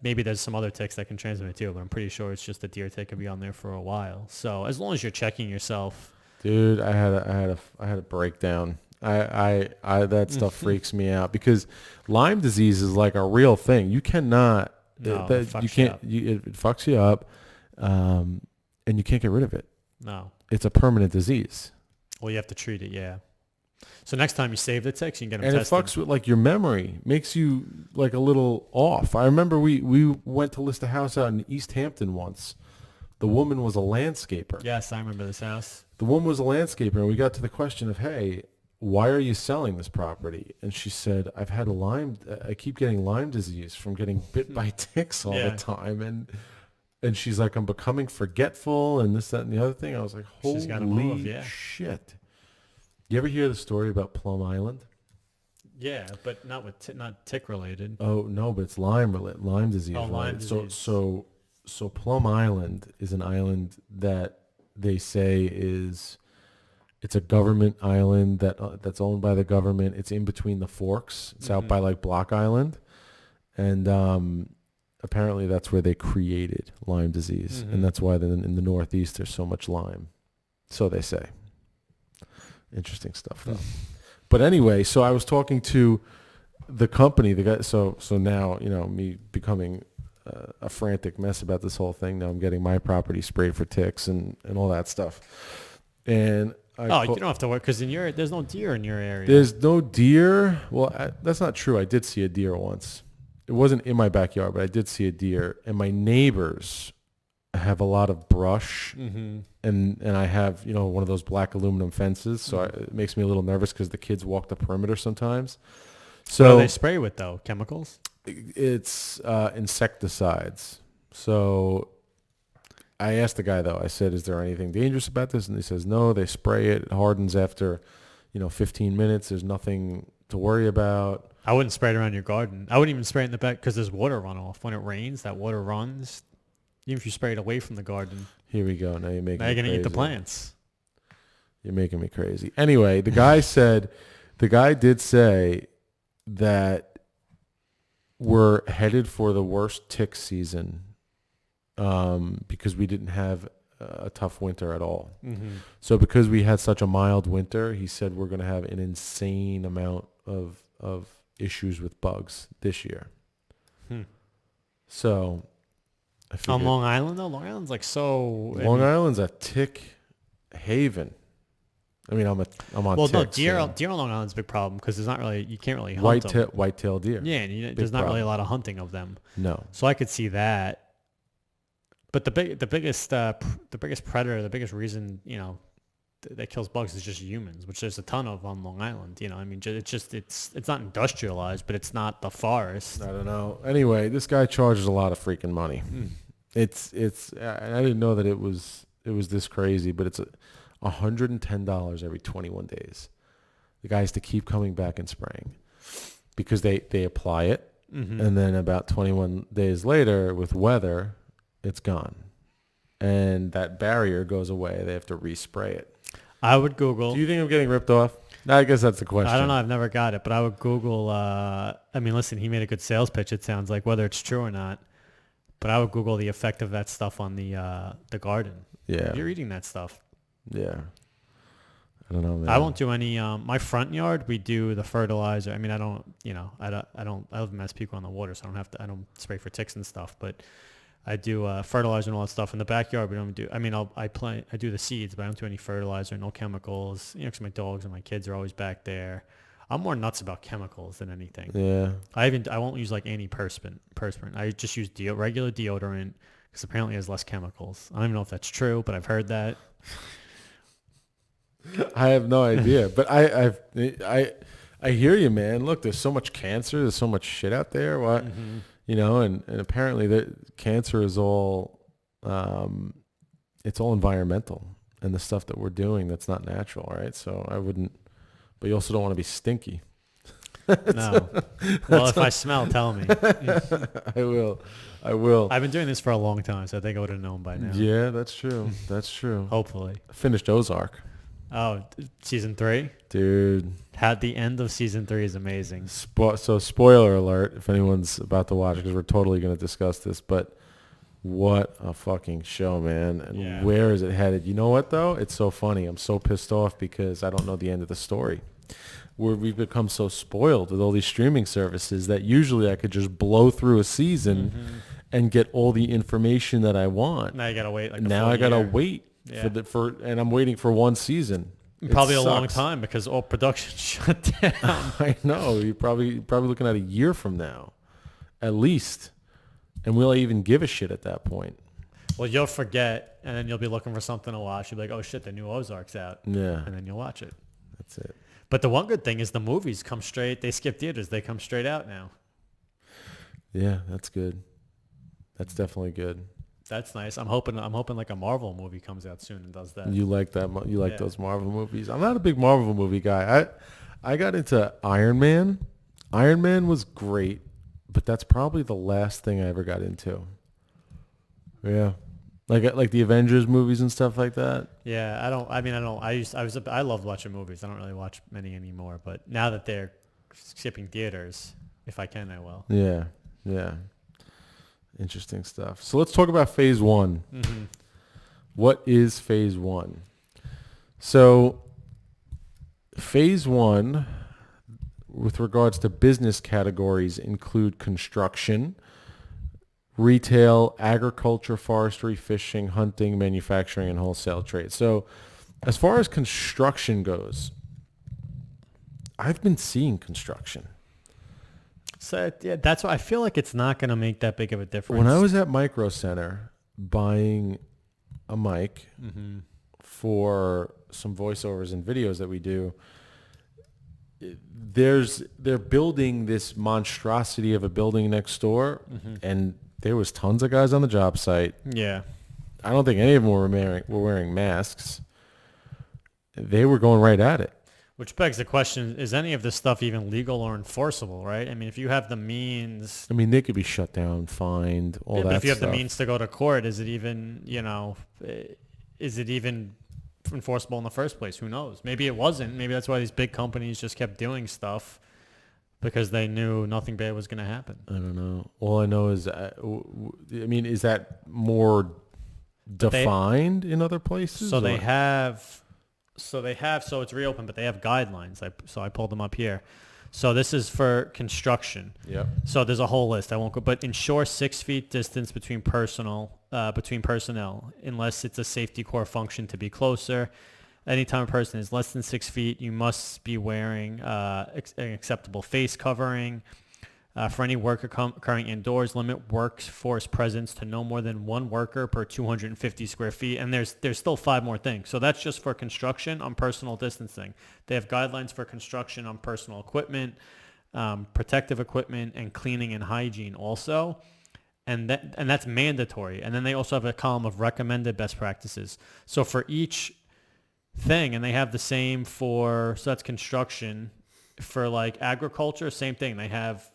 maybe there's some other ticks that can transmit it too. But I'm pretty sure it's just a deer tick can be on there for a while. So as long as you're checking yourself. Dude, I had a breakdown. I that stuff freaks me out because Lyme disease is like a real thing. You cannot. It fucks you up, and you can't get rid of it. No, it's a permanent disease. Well, you have to treat it. Yeah. So next time you save the ticks, you can get them tested. And it fucks with like your memory, makes you like a little off. I remember we went to list a house out in East Hampton once. The woman was a landscaper. Yes, I remember this house. The woman was a landscaper, and we got to the question of, hey, why are you selling this property? And she said, I keep getting Lyme disease from getting bit by ticks all the time. And she's like, I'm becoming forgetful and this, that, and the other thing. I was like, holy shit. You ever hear the story about Plum Island? Yeah, but not tick related. Oh, no, but it's Lyme disease. Oh, Lyme disease. So Plum Island is an island that they say it's a government island that's owned by the government. It's in between the forks. It's out by like Block Island. And apparently that's where they created Lyme disease. And that's why in the Northeast there's so much Lyme. So they say. Interesting stuff though. But anyway, so I was talking to the company, the guy. So now, me becoming a frantic mess about this whole thing. Now I'm getting my property sprayed for ticks and all that stuff. And you don't have to work because there's no deer in your area. There's no deer. Well, that's not true. I did see a deer once. It wasn't in my backyard, but I did see a deer. And my neighbors have a lot of brush, and I have one of those black aluminum fences, so it makes me a little nervous because the kids walk the perimeter sometimes. So what do they spray with though? Chemicals? It's insecticides. So I asked the guy though. I said, "Is there anything dangerous about this?" And he says, "No. They spray it. It hardens after 15 minutes. There's nothing to worry about." I wouldn't spray it around your garden. I wouldn't even spray it in the back because there's water runoff. When it rains, that water runs. Even if you spray it away from the garden. Here we go. Now you're making me going to crazy. eat the plants. You're making me crazy. Anyway, the guy did say that we're headed for the worst tick season because we didn't have a tough winter at all. So because we had such a mild winter, he said we're going to have an insane amount of issues with bugs this year. So on Long Island though, Long Island's like so. Island's a tick haven. I mean, I'm on. Well, ticks, deer on Long Island's a big problem because there's not really, you can't really hunt them. White-tailed deer. Yeah, and there's not really a lot of hunting of them. No. So I could see that. But the biggest predator, the biggest reason that kills bugs is just humans, which there's a ton of on Long Island. You know, I mean, it's not industrialized, but it's not the forest. I don't know. Anyway, this guy charges a lot of freaking money. It's I didn't know that it was this crazy, but it's $110 every 21 days. The guy has to keep coming back and spraying because they apply it, and then about 21 days later with weather, it's gone. And that barrier goes away. They have to respray it. I would Google. Do you think I'm getting ripped off? I guess that's the question. I don't know. I've never got it, but I would Google. I mean, listen, he made a good sales pitch. It sounds like, whether it's true or not. But I would Google the effect of that stuff on the garden. Yeah. You're eating that stuff. Yeah. I don't know, man. I won't do any. My front yard, we do the fertilizer. I mean, I don't. I live in Massapequa on the water, so I don't spray for ticks and stuff. But I do fertilizer and all that stuff in the backyard. We don't do. I mean, I do the seeds, but I don't do any fertilizer, no chemicals. Because my dogs and my kids are always back there. I'm more nuts about chemicals than anything. Yeah. I won't use like any perspirant. I just use regular deodorant because apparently it has less chemicals. I don't even know if that's true, but I've heard that. I have no idea, but I hear you, man. Look, there's so much cancer. There's so much shit out there. What, and apparently the cancer is all, it's all environmental and the stuff that we're doing that's not natural, right? So I wouldn't, but you also don't want to be stinky. No. Well, if I smell, tell me. I will. I've been doing this for a long time, so I think I would have known by now. Yeah, that's true. That's true. Hopefully. I finished Ozark. Oh, season 3? Dude. The end of season 3 is amazing. So spoiler alert if anyone's about to watch, because we're totally going to discuss this, but what a fucking show, man. And where is it headed? You know what, though? It's so funny. I'm so pissed off because I don't know the end of the story. We've become so spoiled with all these streaming services that usually I could just blow through a season and get all the information that I want. Now you got to wait now I got to wait and I'm waiting for one season. Probably a long time because all production shut down. I know. You're probably looking at a year from now, at least. And will I even give a shit at that point? Well, you'll forget, and then you'll be looking for something to watch. You'll be like, oh, shit, the new Ozark's out. Yeah. And then you'll watch it. That's it. But the one good thing is the movies come straight. They skip theaters. They come straight out now. Yeah, that's good. That's definitely good. That's nice. I'm hoping like a Marvel movie comes out soon and does that. You like that? You like those Marvel movies? I'm not a big Marvel movie guy. I got into Iron Man. Iron Man was great, but that's probably the last thing I ever got into. Yeah. Like the Avengers movies and stuff like that. Yeah, I loved watching movies. I don't really watch many anymore, but now that they're skipping theaters, if I can, I will. Yeah. Yeah. Interesting stuff. So let's talk about phase 1. What is phase 1? So phase 1, with regards to business categories, include construction, retail, agriculture, forestry, fishing, hunting, manufacturing, and wholesale trade. So as far as construction goes, I've been seeing construction. So that's why I feel like it's not going to make that big of a difference. When I was at Micro Center buying a mic for some voiceovers and videos that we do, they're building this monstrosity of a building next door, and there was tons of guys on the job site. Yeah. I don't think any of them were wearing masks. They were going right at it. Which begs the question, is any of this stuff even legal or enforceable, right? I mean, if you have the means... I mean, they could be shut down, fined, all that stuff. But if you have the means to go to court, is it even enforceable in the first place? Who knows? Maybe it wasn't. Maybe that's why these big companies just kept doing stuff because they knew nothing bad was going to happen. I don't know. All I know is, is that more defined in other places? So it's reopened, but they have guidelines. So I pulled them up here. So this is for construction. Yep. So there's a whole list. I won't go, but ensure 6 feet distance between personnel, unless it's a safety core function to be closer. Anytime a person is less than 6 feet, you must be wearing an acceptable face covering. For any work occurring indoors, limit workforce presence to no more than one worker per 250 square feet. And there's still 5 more things. So that's just for construction on personal distancing. They have guidelines for construction on personal equipment, protective equipment, and cleaning and hygiene also. And that's mandatory. And then they also have a column of recommended best practices. So for each thing, and they have the same so that's construction. For like agriculture, same thing.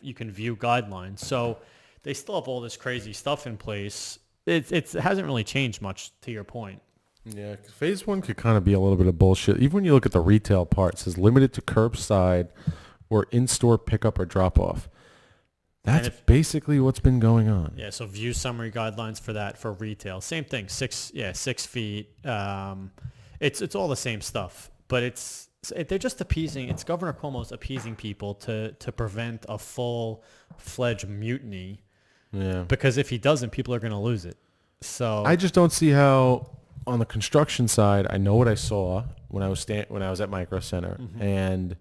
You can view guidelines. So they still have all this crazy stuff in place. It hasn't really changed much, to your point. Yeah, phase 1 could kind of be a little bit of bullshit. Even when you look at the retail part, it says limited to curbside or in-store pickup or drop-off. That's basically what's been going on. Yeah, so view summary guidelines for that for retail. Same thing, 6 feet. It's all the same stuff, but they're just appeasing. It's Governor Cuomo's appeasing people to prevent a full-fledged mutiny. Yeah. Because if he doesn't, people are going to lose it. So I just don't see how on the construction side. I know what I saw when I was at Micro Center, and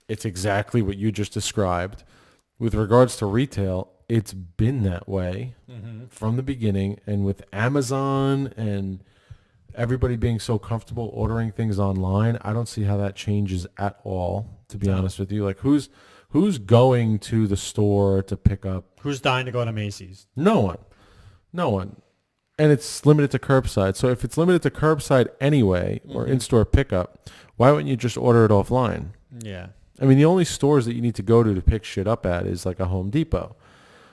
it's exactly what you just described. With regards to retail, it's been that way from the beginning, and with Amazon and everybody being so comfortable ordering things online, I don't see how that changes at all, to be honest with you. Like who's going to the store to pick up? Who's dying to go to Macy's? No one. And it's limited to curbside. So if it's limited to curbside anyway, or in-store pickup, why wouldn't you just order it offline? Yeah. I mean, the only stores that you need to go to pick shit up at is like a Home Depot.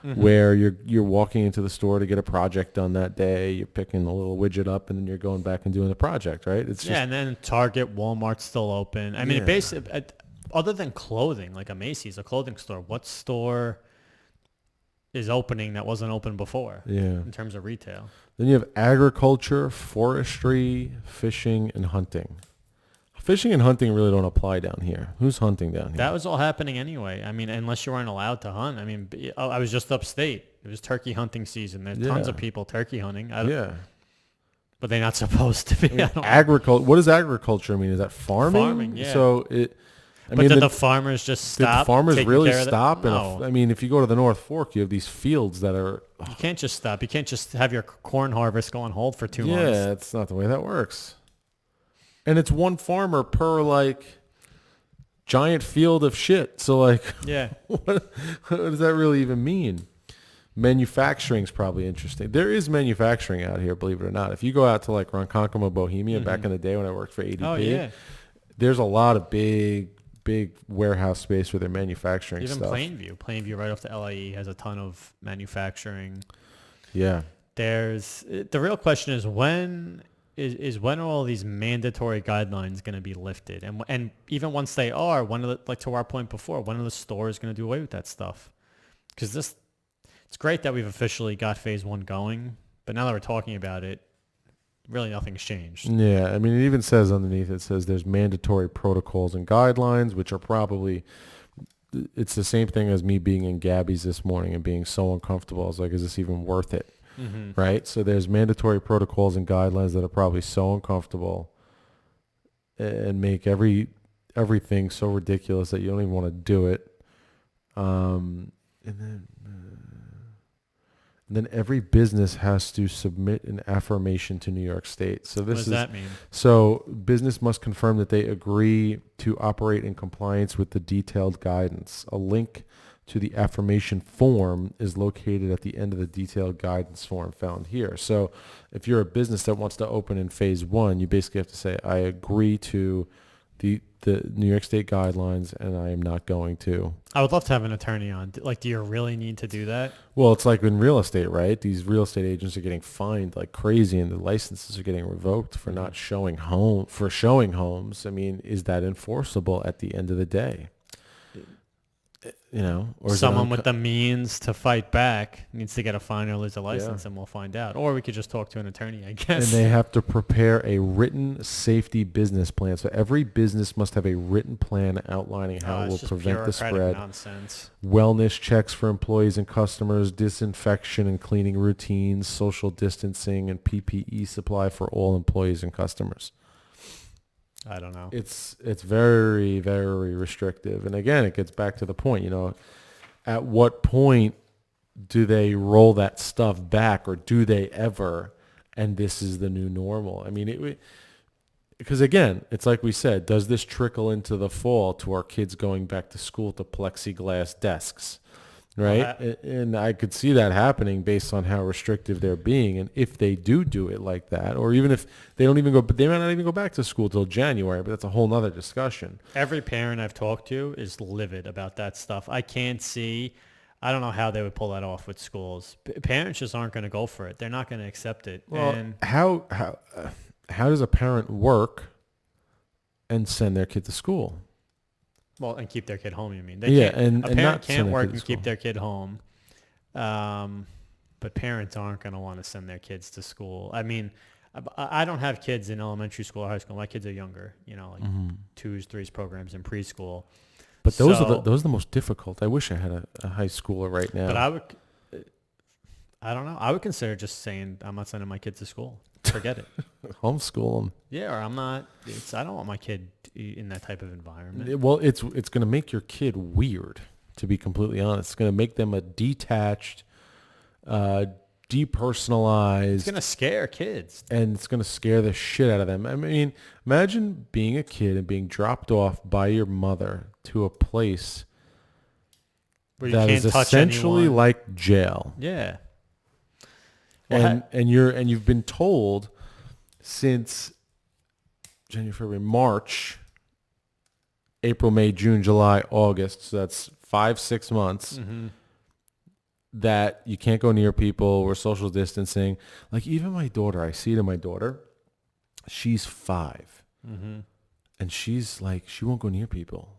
Where you're walking into the store to get a project done that day, you're picking a little widget up, and then you're going back and doing the project, right? It's just, and then Target, Walmart's still open. I mean, basically, other than clothing, like a Macy's, a clothing store, what store is opening that wasn't open before? Yeah. In terms of retail. Then you have agriculture, forestry, fishing, and hunting. Fishing and hunting really don't apply down here. Who's hunting down here? That was all happening anyway. I mean, unless you weren't allowed to hunt. I mean, I was just upstate. It was turkey hunting season. There's tons of people turkey hunting. But they're not supposed to be. Agriculture. What does agriculture mean? Is that farming? Farming, yeah. So did the farmers just stop? Did the farmers really stop? No. I mean, if you go to the North Fork, you have these fields that are... You can't just stop. You can't just have your corn harvest go on hold for 2 months. Yeah, it's not the way that works. And it's one farmer per like giant field of shit. So like, what does that really even mean? Manufacturing is probably interesting. There is manufacturing out here, believe it or not. If you go out to like Ronkonkoma, Bohemia, back in the day when I worked for ADP, there's a lot of big warehouse space where they're manufacturing Even stuff. Plainview right off the LIE has a ton of manufacturing. Yeah. The real question is when are all these mandatory guidelines going to be lifted? And even once they are, like to our point before, when are the stores going to do away with that stuff? Because it's great that we've officially got phase 1 going, but now that we're talking about it, really nothing's changed. Yeah, I mean, it even says underneath, it says there's mandatory protocols and guidelines, which are probably, it's the same thing as me being in Gabby's this morning and being so uncomfortable. I was like, is this even worth it? Right? So there's mandatory protocols and guidelines that are probably so uncomfortable and make everything so ridiculous that you don't even want to do it. And then every business has to submit an affirmation to New York State. So what does that mean? So business must confirm that they agree to operate in compliance with the detailed guidance. A link to the affirmation form is located at the end of the detailed guidance form found here. So if you're a business that wants to open in phase 1, you basically have to say, I agree to the New York State guidelines and I am not going to. I would love to have an attorney on. Like, do you really need to do that? Well, it's like in real estate, right? These real estate agents are getting fined like crazy and the licenses are getting revoked for not showing homes. I mean, is that enforceable at the end of the day? Or someone with the means to fight back needs to get a fine or lose a license, and we'll find out. Or we could just talk to an attorney, I guess. And they have to prepare a written safety business plan. So every business must have a written plan outlining how it will prevent the spread. Nonsense. Wellness checks for employees and customers, disinfection and cleaning routines, social distancing, and PPE supply for all employees and customers. I don't know. It's very, very restrictive. And again, it gets back to the point, at what point do they roll that stuff back, or do they ever? And this is the new normal. I mean, because again, it's like we said, does this trickle into the fall to our kids going back to school to plexiglass desks, right? And I could see that happening based on how restrictive they're being. And if they do it like that, or even if they don't even go, but they might not even go back to school till January, but that's a whole nother discussion. Every parent I've talked to is livid about that stuff. I don't know how they would pull that off with schools. Parents just aren't going to go for it. They're not going to accept it. Well, and how does a parent work and send their kid to school? Well, and keep their kid home, you mean? A parent can't work and keep their kid home. But parents aren't going to want to send their kids to school. I mean, I don't have kids in elementary school or high school. My kids are younger, like 2s, 3s programs in preschool. But those are the most difficult. I wish I had a high schooler right now. But I don't know. I would consider just saying I'm not sending my kids to school. Forget it. Homeschool them. Yeah, or I'm not. I don't want my kid in that type of environment. Well, it's going to make your kid weird, to be completely honest. It's going to make them a detached, depersonalized. It's going to scare kids. And it's going to scare the shit out of them. I mean, imagine being a kid and being dropped off by your mother to a place where that is essentially like jail. Yeah. Well, you've been told since January, February, March, April, May, June, July, August. So that's 5-6 months that you can't go near people. We're social distancing. Like even my daughter, I see it in my daughter. She's 5, and she's like, she won't go near people.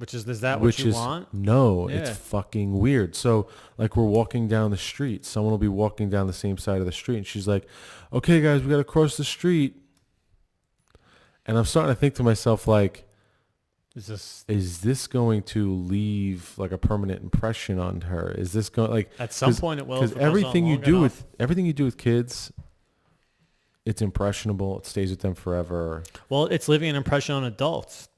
Is that what you want? No, it's fucking weird. So like we're walking down the street. Someone will be walking down the same side of the street. And she's like, okay, guys, we got to cross the street. And I'm starting to think to myself, like, is this going to leave like a permanent impression on her? Is this going like at some point it will? Because everything you do with kids, it's impressionable. It stays with them forever. Well, it's leaving an impression on adults.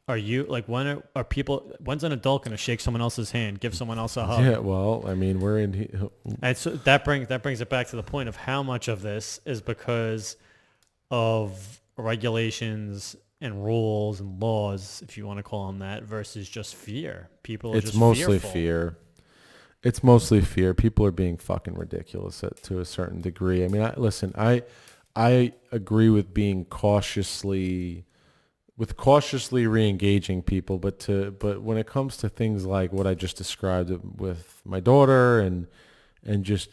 Are you like when's an adult going to shake someone else's hand, give someone else a hug? Yeah, well, I mean, we're in. And so that brings it back to the point of how much of this is because of regulations and rules and laws, if you want to call them that, versus just fear. People are just mostly fearful. Fear. It's mostly fear. People are being fucking ridiculous to a certain degree. I mean, I agree with being cautiously re-engaging people, but when it comes to things like what I just described with my daughter and just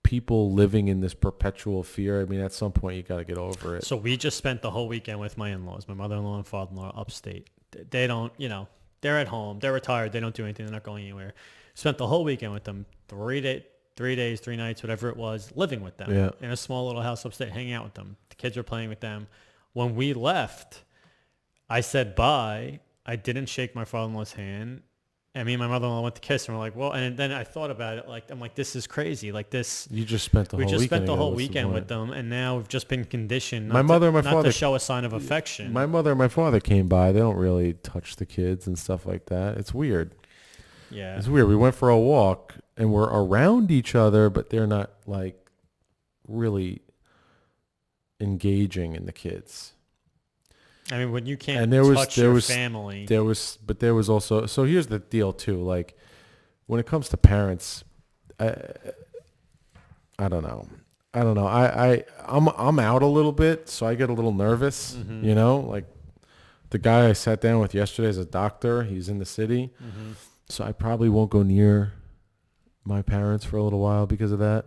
people living in this perpetual fear, I mean, at some point you got to get over it. So we just spent the whole weekend with my in-laws, my mother-in-law and father-in-law upstate. They don't, they're at home, they're retired, they don't do anything, they're not going anywhere. Spent the whole weekend with them, 3 days, 3 nights, whatever it was, living with them in a small little house upstate, hanging out with them. The kids were playing with them. When we left, I said bye. I didn't shake my father-in-law's hand. And me and my mother-in-law went to kiss, and we're like, well, and then I thought about it. Like, I'm like, this is crazy. Like this. You just spent the whole weekend. We just spent the whole weekend with them, and now we've just been conditioned not to show a sign of affection. My mother and my father came by. They don't really touch the kids and stuff like that. It's weird. Yeah. It's weird. We went for a walk, and we're around each other, but they're not, like, really engaging in the kids. I mean, when you can't touch your family. There was also, so here's the deal too. Like when it comes to parents, I don't know. I'm out a little bit, so I get a little nervous, like the guy I sat down with yesterday is a doctor. He's in the city. So I probably won't go near my parents for a little while because of that.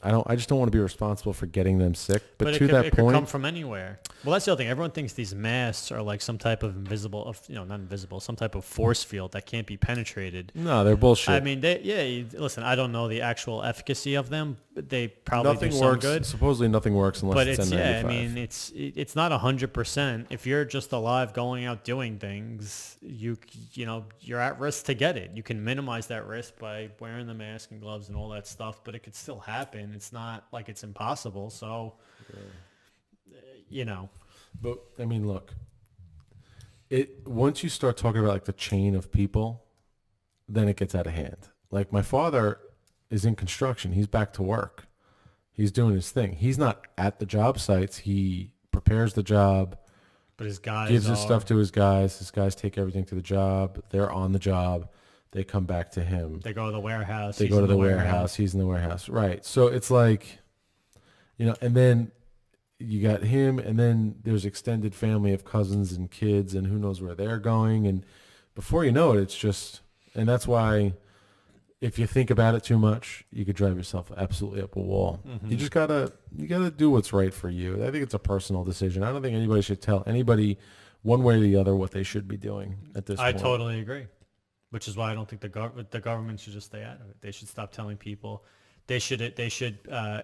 I just don't want to be responsible for getting them sick. But to that point, it could come from anywhere. Well, that's the other thing. Everyone thinks these masks are like some type of not invisible, some type of force field that can't be penetrated. No, they're bullshit. I mean, listen, I don't know the actual efficacy of them, but they probably do some good. Supposedly nothing works unless it's N95. I mean, it's not 100%. If you're just alive, going out doing things, you're at risk to get it. You can minimize that risk by wearing the mask and gloves and all that stuff, but it could still happen. It's not like it's impossible. So, But I mean, look, once you start talking about like the chain of people, then it gets out of hand. Like my father is in construction. He's back to work. He's doing his thing. He's not at the job sites. He prepares the job, but his guys gives his stuff to his guys. His guys take everything to the job. They're on the job. They come back to him. They go to the warehouse. They go to the warehouse. He's in the warehouse. Right. So it's like, and then you got him, and then there's extended family of cousins and kids, and who knows where they're going. And before you know it, it's just, and that's why if you think about it too much, you could drive yourself absolutely up a wall. Mm-hmm. You gotta do what's right for you. I think it's a personal decision. I don't think anybody should tell anybody one way or the other what they should be doing at this point. I totally agree, which is why I don't think the government should just stay out of it. They should stop telling people. They should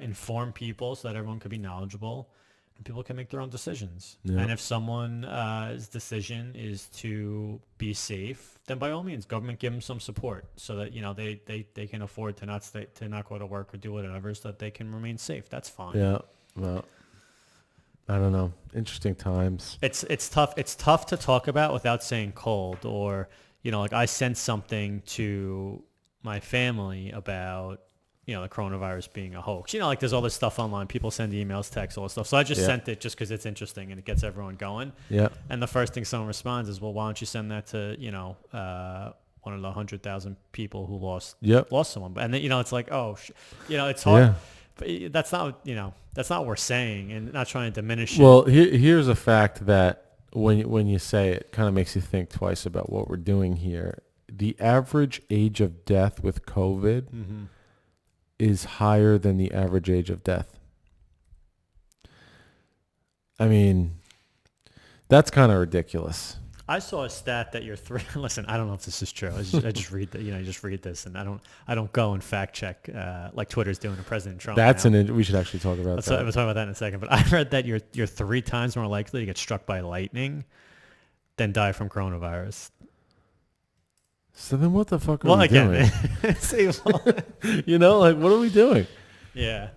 inform people so that everyone could be knowledgeable and people can make their own decisions. Yeah. And if someone's decision is to be safe, then by all means, government give them some support so that they can afford to not go to work or do whatever so that they can remain safe. That's fine. Yeah. Well, I don't know. Interesting times. It's tough. It's tough to talk about without saying cold or like I sent something to my family about the coronavirus being a hoax. Like there's all this stuff online. People send emails, texts, all this stuff. So I just sent it just because it's interesting and it gets everyone going. Yeah. And the first thing someone responds is, well, why don't you send that to, one of the 100,000 people who lost someone. And then, it's like, it's hard. Yeah. But that's not what we're saying and not trying to diminish it. Well, here's a fact that when you say it kind of makes you think twice about what we're doing here. The average age of death with COVID is higher than the average age of death. I mean, that's kind of ridiculous. I saw a stat that you're listen, I don't know if this is true. I just read that. You just read this, and I don't go and fact check like Twitter's doing to President Trump. We should actually talk about that. We'll talk about that in a second. But I read that you're 3 times more likely to get struck by lightning than die from coronavirus. So then what the fuck are we doing? What are we doing? Yeah.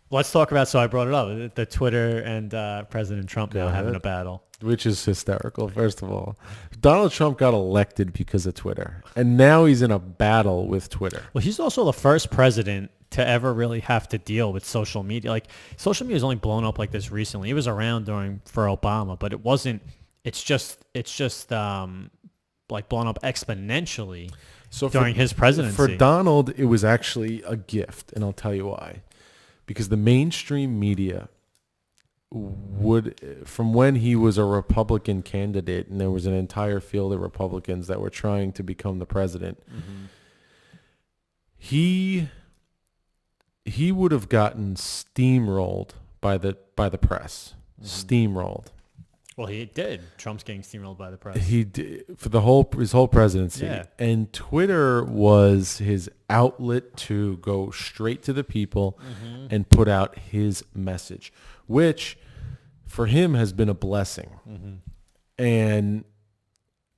Let's talk about, so I brought it up, the Twitter and President Trump now having a battle. Which is hysterical, first of all. Donald Trump got elected because of Twitter, and now he's in a battle with Twitter. Well, he's also the first president to ever really have to deal with social media. Like, social media has only blown up like this recently. It was around for Obama, but it's just like blown up exponentially during his presidency. For Donald, it was actually a gift, and I'll tell you why. Because the mainstream media from when he was a Republican candidate and there was an entire field of Republicans that were trying to become the president, he would have gotten steamrolled by the press. Steamrolled. Well, he did. Trump's getting steamrolled by the press. He did for his whole presidency. Yeah. And Twitter was his outlet to go straight to the people and put out his message, which for him has been a blessing. And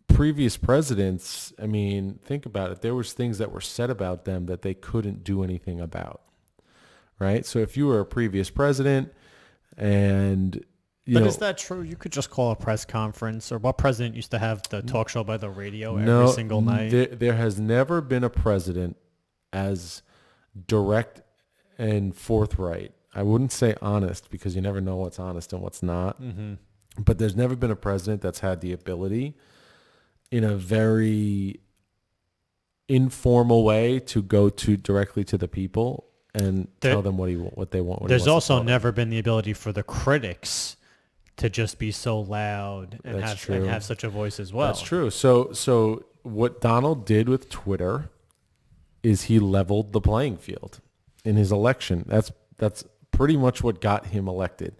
previous presidents, I mean, think about it. There was things that were said about them that they couldn't do anything about, right? So if you were a previous president and... But is that true? You could just call a press conference, or what president used to have the talk show by the radio every single night? There has never been a president as direct and forthright. I wouldn't say honest because you never know what's honest and what's not. But there's never been a president that's had the ability in a very informal way to go directly to the people and tell them what they want. There's also never been the ability for the critics to just be so loud and have such a voice as well. That's true. So what Donald did with Twitter is he leveled the playing field in his election. That's pretty much what got him elected.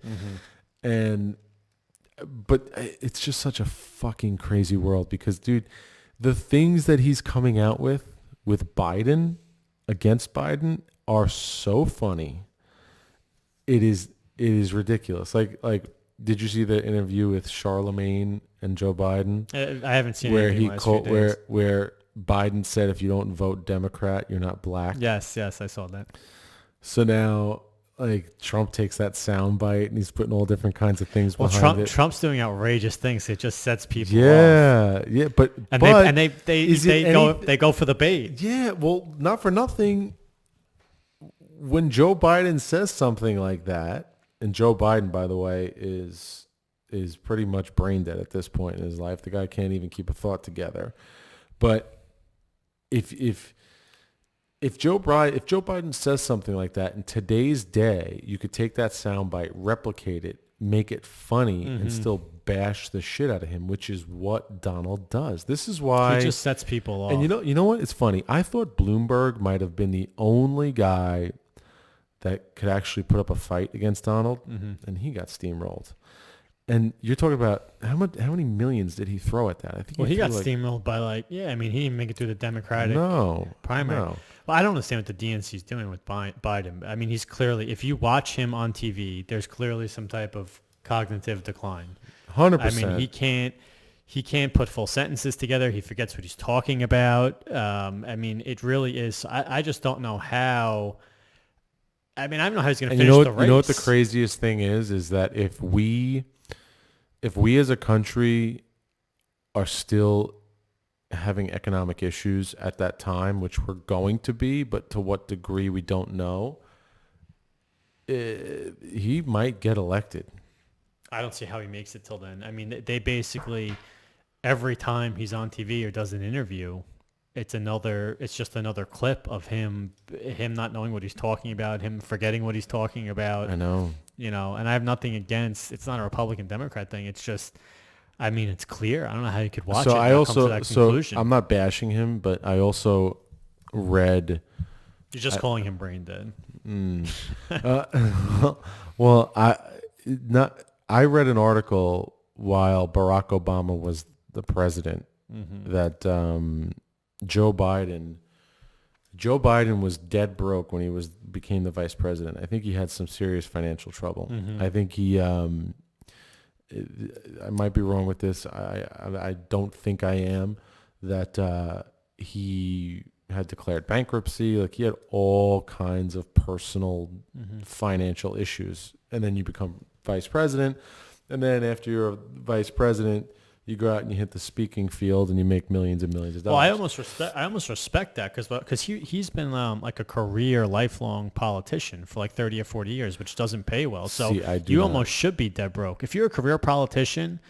But it's just such a fucking crazy world because, dude, the things that he's coming out with Biden, against Biden, are so funny. It is ridiculous. Like. Did you see the interview with Charlemagne and Joe Biden? I haven't seen it. Where Biden said, if you don't vote Democrat, you're not black. Yes, I saw that. So now, like Trump takes that sound bite and he's putting all different kinds of things behind it. Trump's doing outrageous things. It just sets people off. Yeah, but they go for the bait. Yeah, well, not for nothing. When Joe Biden says something like that, and Joe Biden, by the way, is pretty much brain dead at this point in his life. The guy can't even keep a thought together. But if Joe Biden says something like that in today's day, you could take that soundbite, replicate it, make it funny, and still bash the shit out of him, which is what Donald does. This is why he just sets people off. And you know what? It's funny. I thought Bloomberg might have been the only guy that could actually put up a fight against Donald, and he got steamrolled. And you're talking about how many millions did he throw at that? I think he got steamrolled by he didn't make it through the Democratic primary. No. Well, I don't understand what the DNC is doing with Biden. I mean, he's clearly, if you watch him on TV, there's clearly some type of cognitive decline. 100%. I mean, he can't put full sentences together. He forgets what he's talking about. I mean, it really is. I just don't know how. I mean, I don't know how he's going to finish the race. You know what the craziest thing is that if we as a country are still having economic issues at that time, which we're going to be, but to what degree we don't know, he might get elected. I don't see how he makes it till then. I mean, they basically, every time he's on TV or does an interview, it's just another clip of him not knowing what he's talking about, him forgetting what he's talking about. I know. And I have nothing against, it's not a Republican Democrat thing. It's just, I mean, it's clear. I don't know how you could watch it and come to that conclusion. I'm not bashing him, but I also read. You're just calling him brain dead. Well, I read an article while Barack Obama was the president that Joe Biden was dead broke when he became the vice president. I think he had some serious financial trouble. I think he I might be wrong with this. I don't think I am. That he had declared bankruptcy. Like he had all kinds of personal financial issues. And then you become vice president. And then after you're a vice president, you go out and you hit the speaking field and you make millions and millions of dollars. Well, I almost respect that because he's been like a career, lifelong politician for like 30 or 40 years, which doesn't pay well. So you almost should be dead broke. If you're a career politician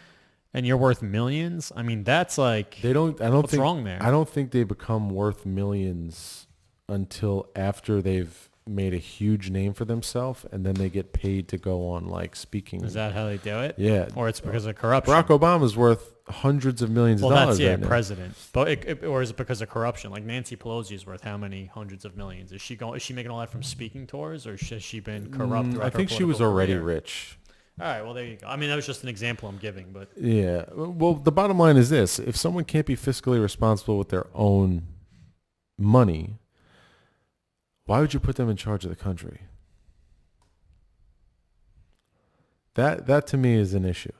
and you're worth millions, I mean, that's like, what's wrong there? I don't think they become worth millions until after they've made a huge name for themselves, and then they get paid to go on like speaking. Is that how they do it? Yeah. Or it's because of corruption? Barack Obama's worth hundreds of millions of dollars. Well, that's president. But or is it because of corruption? Like Nancy Pelosi is worth how many hundreds of millions? Is she making all that from speaking tours, or has she been corrupt? I think she was already rich. All right, well, there you go. I mean, that was just an example I'm giving, but yeah. Well, the bottom line is this: if someone can't be fiscally responsible with their own money, why would you put them in charge of the country? That to me is an issue.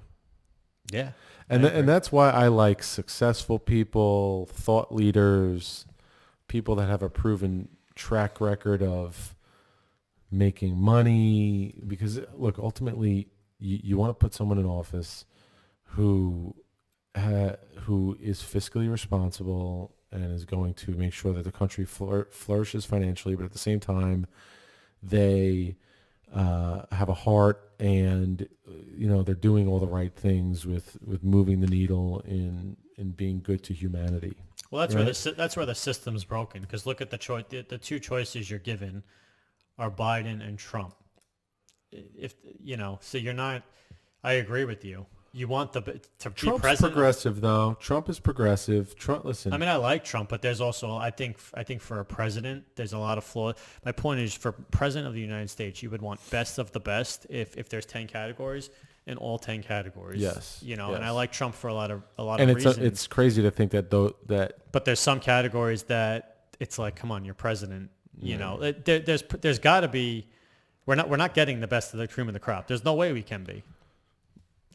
Yeah. And that's why I like successful people, thought leaders, people that have a proven track record of making money. Because, look, ultimately, you want to put someone in office who is fiscally responsible and is going to make sure that the country flourishes financially, but at the same time, they have a heart and they're doing all the right things with moving the needle in being good to humanity. Well, that's where the system's broken. Because look at the two choices you're given are Biden and Trump. So you're not. I agree with you. You want to be president. Trump's progressive, though. Trump is progressive. Trump, listen. I mean, I like Trump, but there's also, I think for a president, there's a lot of flaws. My point is, for president of the United States, you would want best of the best if there's 10 categories, in all 10 categories. Yes. And I like Trump for a lot of And reasons. it's crazy to think that But there's some categories that it's like, come on, you're president. There's got to be. We're not getting the best of the cream of the crop. There's no way we can be.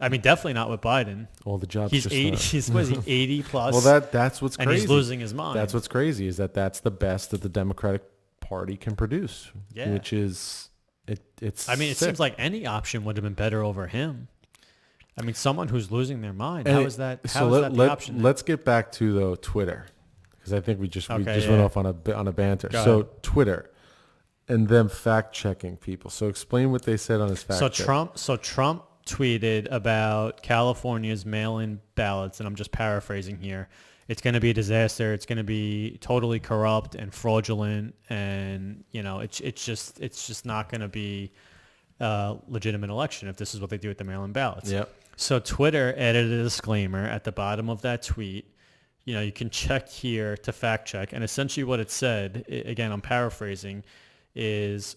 I mean, definitely not with Biden. All the jobs. He's 80. He's 80 plus. Well, that's what's crazy. And he's losing his mind. That's what's crazy is that's the best that the Democratic Party can produce. Yeah. Which is It's. I mean, it sick. seems like any option would have been better over him. I mean, someone who's losing their mind. And how is that? How is that the option? Let's get back to though Twitter, because I think we just went off on a banter. So ahead. Twitter, and them fact checking people. So explain what they said on his fact check. Trump tweeted about California's mail-in ballots, and I'm just paraphrasing here. It's going to be a disaster. It's going to be totally corrupt and fraudulent, and it's just not going to be a legitimate election if this is what they do with the mail-in ballots. Yep. So Twitter added a disclaimer at the bottom of that tweet. You can check here to fact check, and essentially what it said, again, I'm paraphrasing, is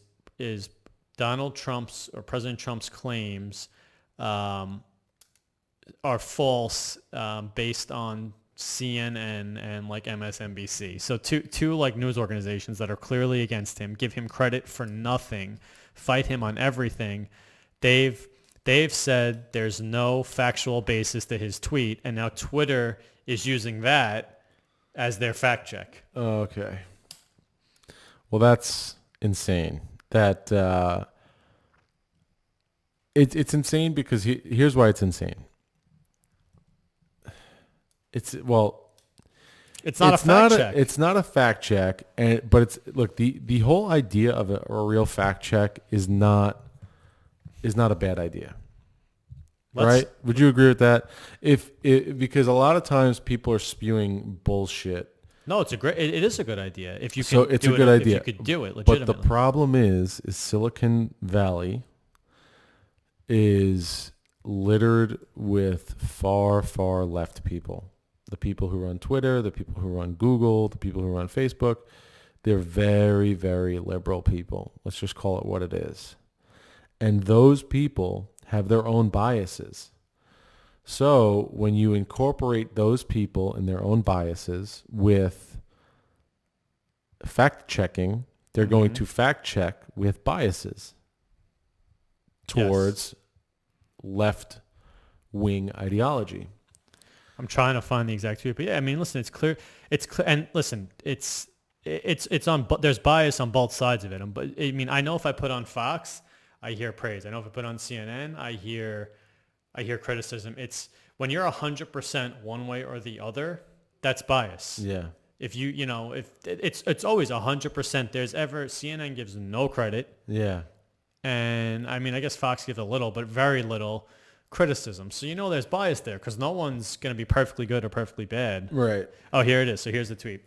Donald Trump's or President Trump's claims are false based on CNN and like MSNBC. So two like news organizations that are clearly against him, give him credit for nothing, fight him on everything. They've said there's no factual basis to his tweet, and now Twitter is using that as their fact check. Okay. Well, that's insane. That it's insane because here's why it's insane. It's not a fact check. It's not a fact check, but it's the whole idea of a real fact check is not a bad idea. Right? Would you agree with that? Because a lot of times people are spewing bullshit. No, it is a good idea if you can. So it's a good idea. If you could do it legitimately. But the problem is Silicon Valley is littered with far, far left people. The people who run Twitter, the people who run Google, the people who run Facebook, they're very, very liberal people. Let's just call it what it is. And those people have their own biases. So when you incorporate those people and their own biases with fact checking, they're going to fact check with biases towards left wing ideology. I'm trying to find the exact tweet, but yeah, I mean, listen, it's clear, and listen, it's on, there's bias on both sides of it. But I mean, I know if I put on Fox, I hear praise. I know if I put on CNN, I hear criticism. It's when you're 100% one way or the other, that's bias. Yeah. If if it's always 100%, CNN gives no credit. Yeah. And I mean, I guess Fox gives a little, but very little criticism. So there's bias there because no one's going to be perfectly good or perfectly bad. Right. Oh, here it is. So here's the tweet.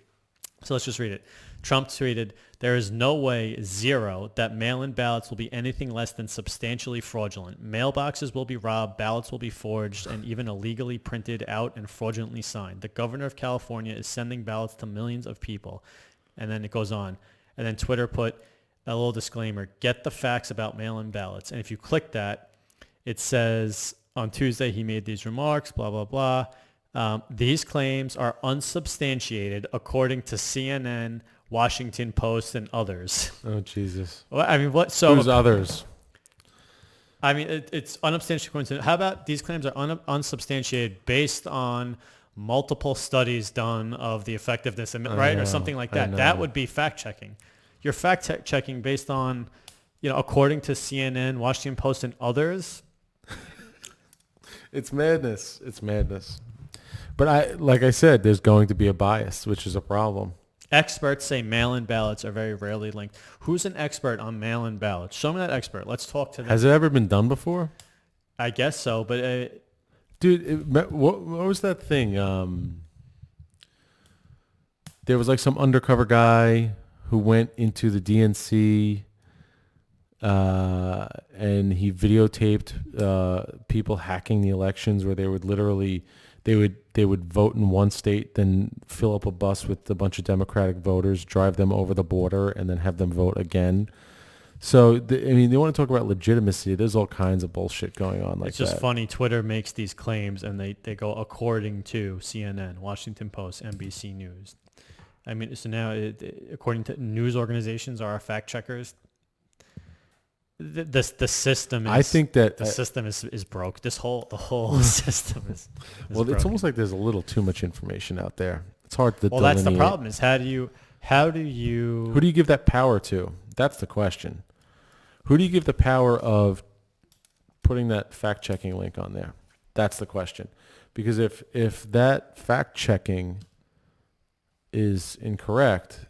So let's just read it. Trump tweeted, "There is no way, zero, that mail-in ballots will be anything less than substantially fraudulent. Mailboxes will be robbed, ballots will be forged, and even illegally printed out and fraudulently signed. The governor of California is sending ballots to millions of people." And then it goes on. And then Twitter put a little disclaimer, "Get the facts about mail-in ballots." And if you click that, it says, on Tuesday, he made these remarks, blah, blah, blah. These claims are unsubstantiated according to CNN, Washington Post, and others. Oh, Jesus. Well, I mean, what? So who's others? I mean, it's unsubstantiated. How about these claims are unsubstantiated based on multiple studies done of the effectiveness, right? Or something like that. That would be fact-checking. You're fact-checking based on, according to CNN, Washington Post, and others. It's madness. It's madness. But like I said, there's going to be a bias, which is a problem. Experts say mail-in ballots are very rarely linked. Who's an expert on mail-in ballots? Show me that expert. Let's talk to them. Has it ever been done before? I guess so, but... Dude, what was that thing? There was like some undercover guy who went into the DNC and he videotaped people hacking the elections, where they would literally they would vote in one state, then fill up a bus with a bunch of Democratic voters, drive them over the border, and then have them vote again. So they want to talk about legitimacy. There's all kinds of bullshit going on like that. It's just funny. Twitter makes these claims and they go according to CNN, Washington Post, NBC News. I mean, so now according to news organizations are our fact checkers. The system is. I think that the system is broke. The whole system is well, broken. It's almost like there's a little too much information out there. It's hard to. Well, that's the problem. Is how do you? Who do you give that power to? That's the question. Who do you give the power of putting that fact-checking link on there? That's the question. Because if that fact-checking is incorrect,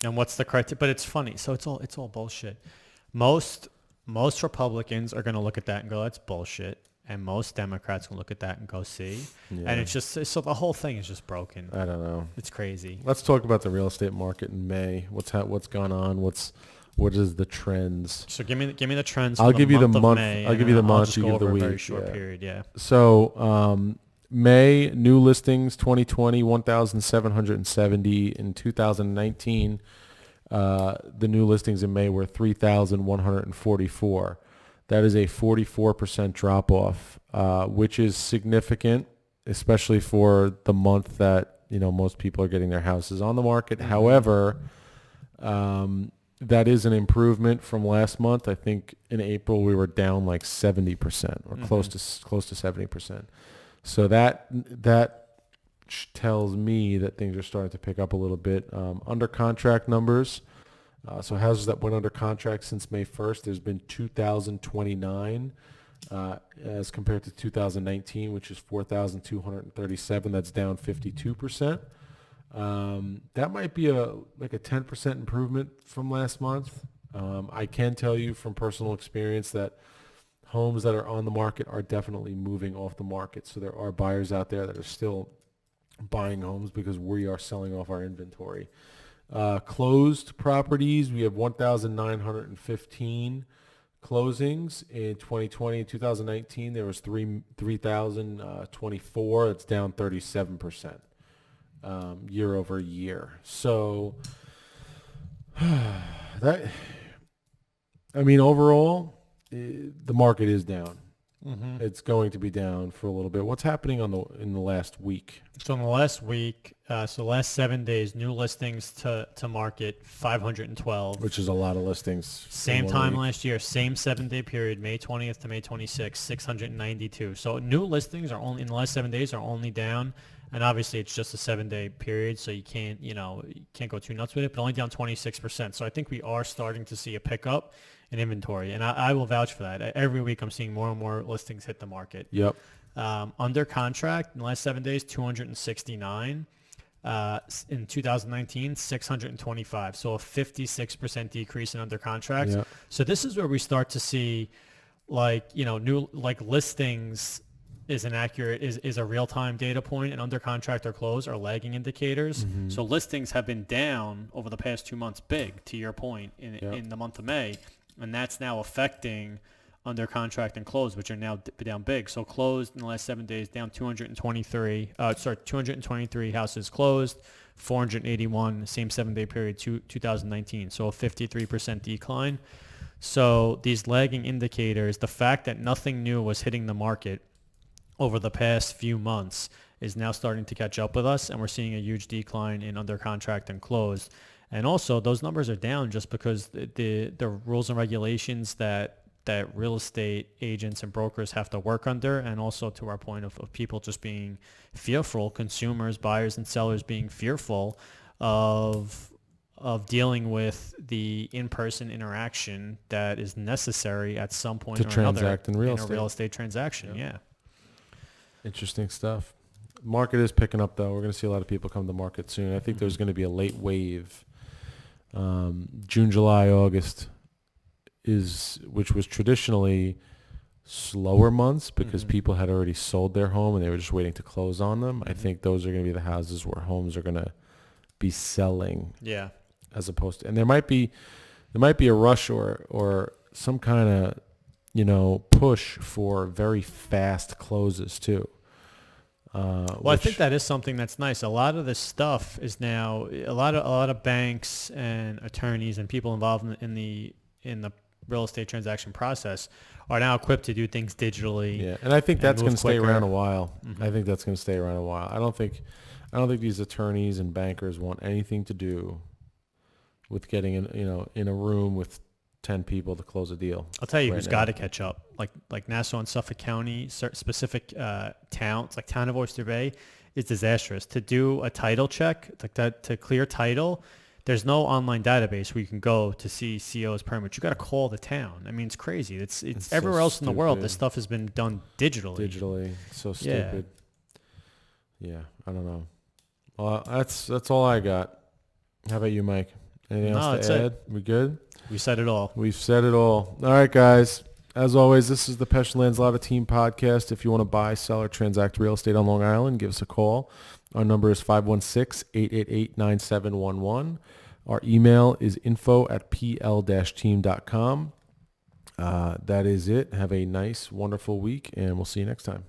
and what's the criteria? But it's funny. So it's all bullshit. Most Republicans are going to look at that and go, that's bullshit. And most Democrats will look at that and go, see. Yeah. And it's just, so the whole thing is just broken. I don't know. It's crazy. Let's talk about the real estate market in May. What's gone on? What is the trends? So give me the trends. I'll give you the month. May, I'll give you the month. You give the week. A very short period. Yeah. So May new listings 2020 1,770. In 2019, the new listings in May were 3,144. That is a 44% drop off, which is significant, especially for the month that most people are getting their houses on the market. Mm-hmm. However, that is an improvement from last month. I think in April we were down like 70% or mm-hmm. close to 70%. So that tells me that things are starting to pick up a little bit. Under contract numbers. So houses that went under contract since May 1st, there's been 2,029 as compared to 2019, which is 4,237. That's down 52%. That might be a 10% improvement from last month. I can tell you from personal experience that homes that are on the market are definitely moving off the market. So there are buyers out there that are still buying homes because we are selling off our inventory. Closed properties, we have 1,915 closings in 2020. In 2019, there was 3,024. It's down 37% year over year. So overall, the market is down. Mm-hmm. It's going to be down for a little bit. What's happening in the last week? So in the last week, last 7 days, new listings to market 512, which is a lot of listings. Same time last year, same 7-day period, May 20th to May 26th, 692. So new listings are only in the last 7 days are only down, and obviously it's just a 7-day period, so you can't go too nuts with it, but only down 26%. So I think we are starting to see a pickup in inventory, and I will vouch for that. Every week I'm seeing more and more listings hit the market. Yep. Under contract in the last 7 days, 269. In 2019, 625. So a 56% decrease in under contract. Yep. So this is where we start to see new listings is a real-time data point, and under contract or close are lagging indicators. Mm-hmm. So listings have been down over the past 2 months, big, to your point, in the month of May. And that's now affecting under contract and closed, which are now down big. So closed in the last 7 days, down 223 houses closed, 481, same 7-day period, 2019. So a 53% decline. So these lagging indicators, the fact that nothing new was hitting the market over the past few months is now starting to catch up with us, and we're seeing a huge decline in under contract and closed. And also, those numbers are down just because the rules and regulations that real estate agents and brokers have to work under, and also to our point of people just being fearful, consumers, buyers and sellers being fearful of dealing with the in-person interaction that is necessary at some point to or another transact in a real estate transaction. Yeah. Interesting stuff. Market is picking up, though. We're going to see a lot of people come to market soon. I think there's going to be a late wave. June, July, August which was traditionally slower months because people had already sold their home and they were just waiting to close on them. Mm-hmm. I think those are going to be the houses where homes are going to be selling. Yeah. As opposed to, and there might be a rush or some kind of, push for very fast closes too. I think that is something that's nice. A lot of this stuff is now a lot of banks and attorneys and people involved in the real estate transaction process are now equipped to do things digitally. Yeah, and I think that's going to stay around a while. Mm-hmm. I think that's going to stay around a while. I don't think these attorneys and bankers want anything to do with getting in a room with 10 people to close a deal. I'll tell you who's got to catch up. Like Nassau and Suffolk County, specific towns, like town of Oyster Bay, is disastrous. To do a title check, like that, to clear title, there's no online database where you can go to see CO's permits. You got to call the town. I mean, it's crazy. It's everywhere else in the world. This stuff has been done digitally. So stupid. Yeah, I don't know. Well, that's all I got. How about you, Mike? Anything else to add? We good? We said it all. We've said it all. All right, guys. As always, this is the Pesce Lanzillotta Team Podcast. If you want to buy, sell, or transact real estate on Long Island, give us a call. Our number is 516-888-9711. Our email is info@pl-team.com. That is it. Have a nice, wonderful week, and we'll see you next time.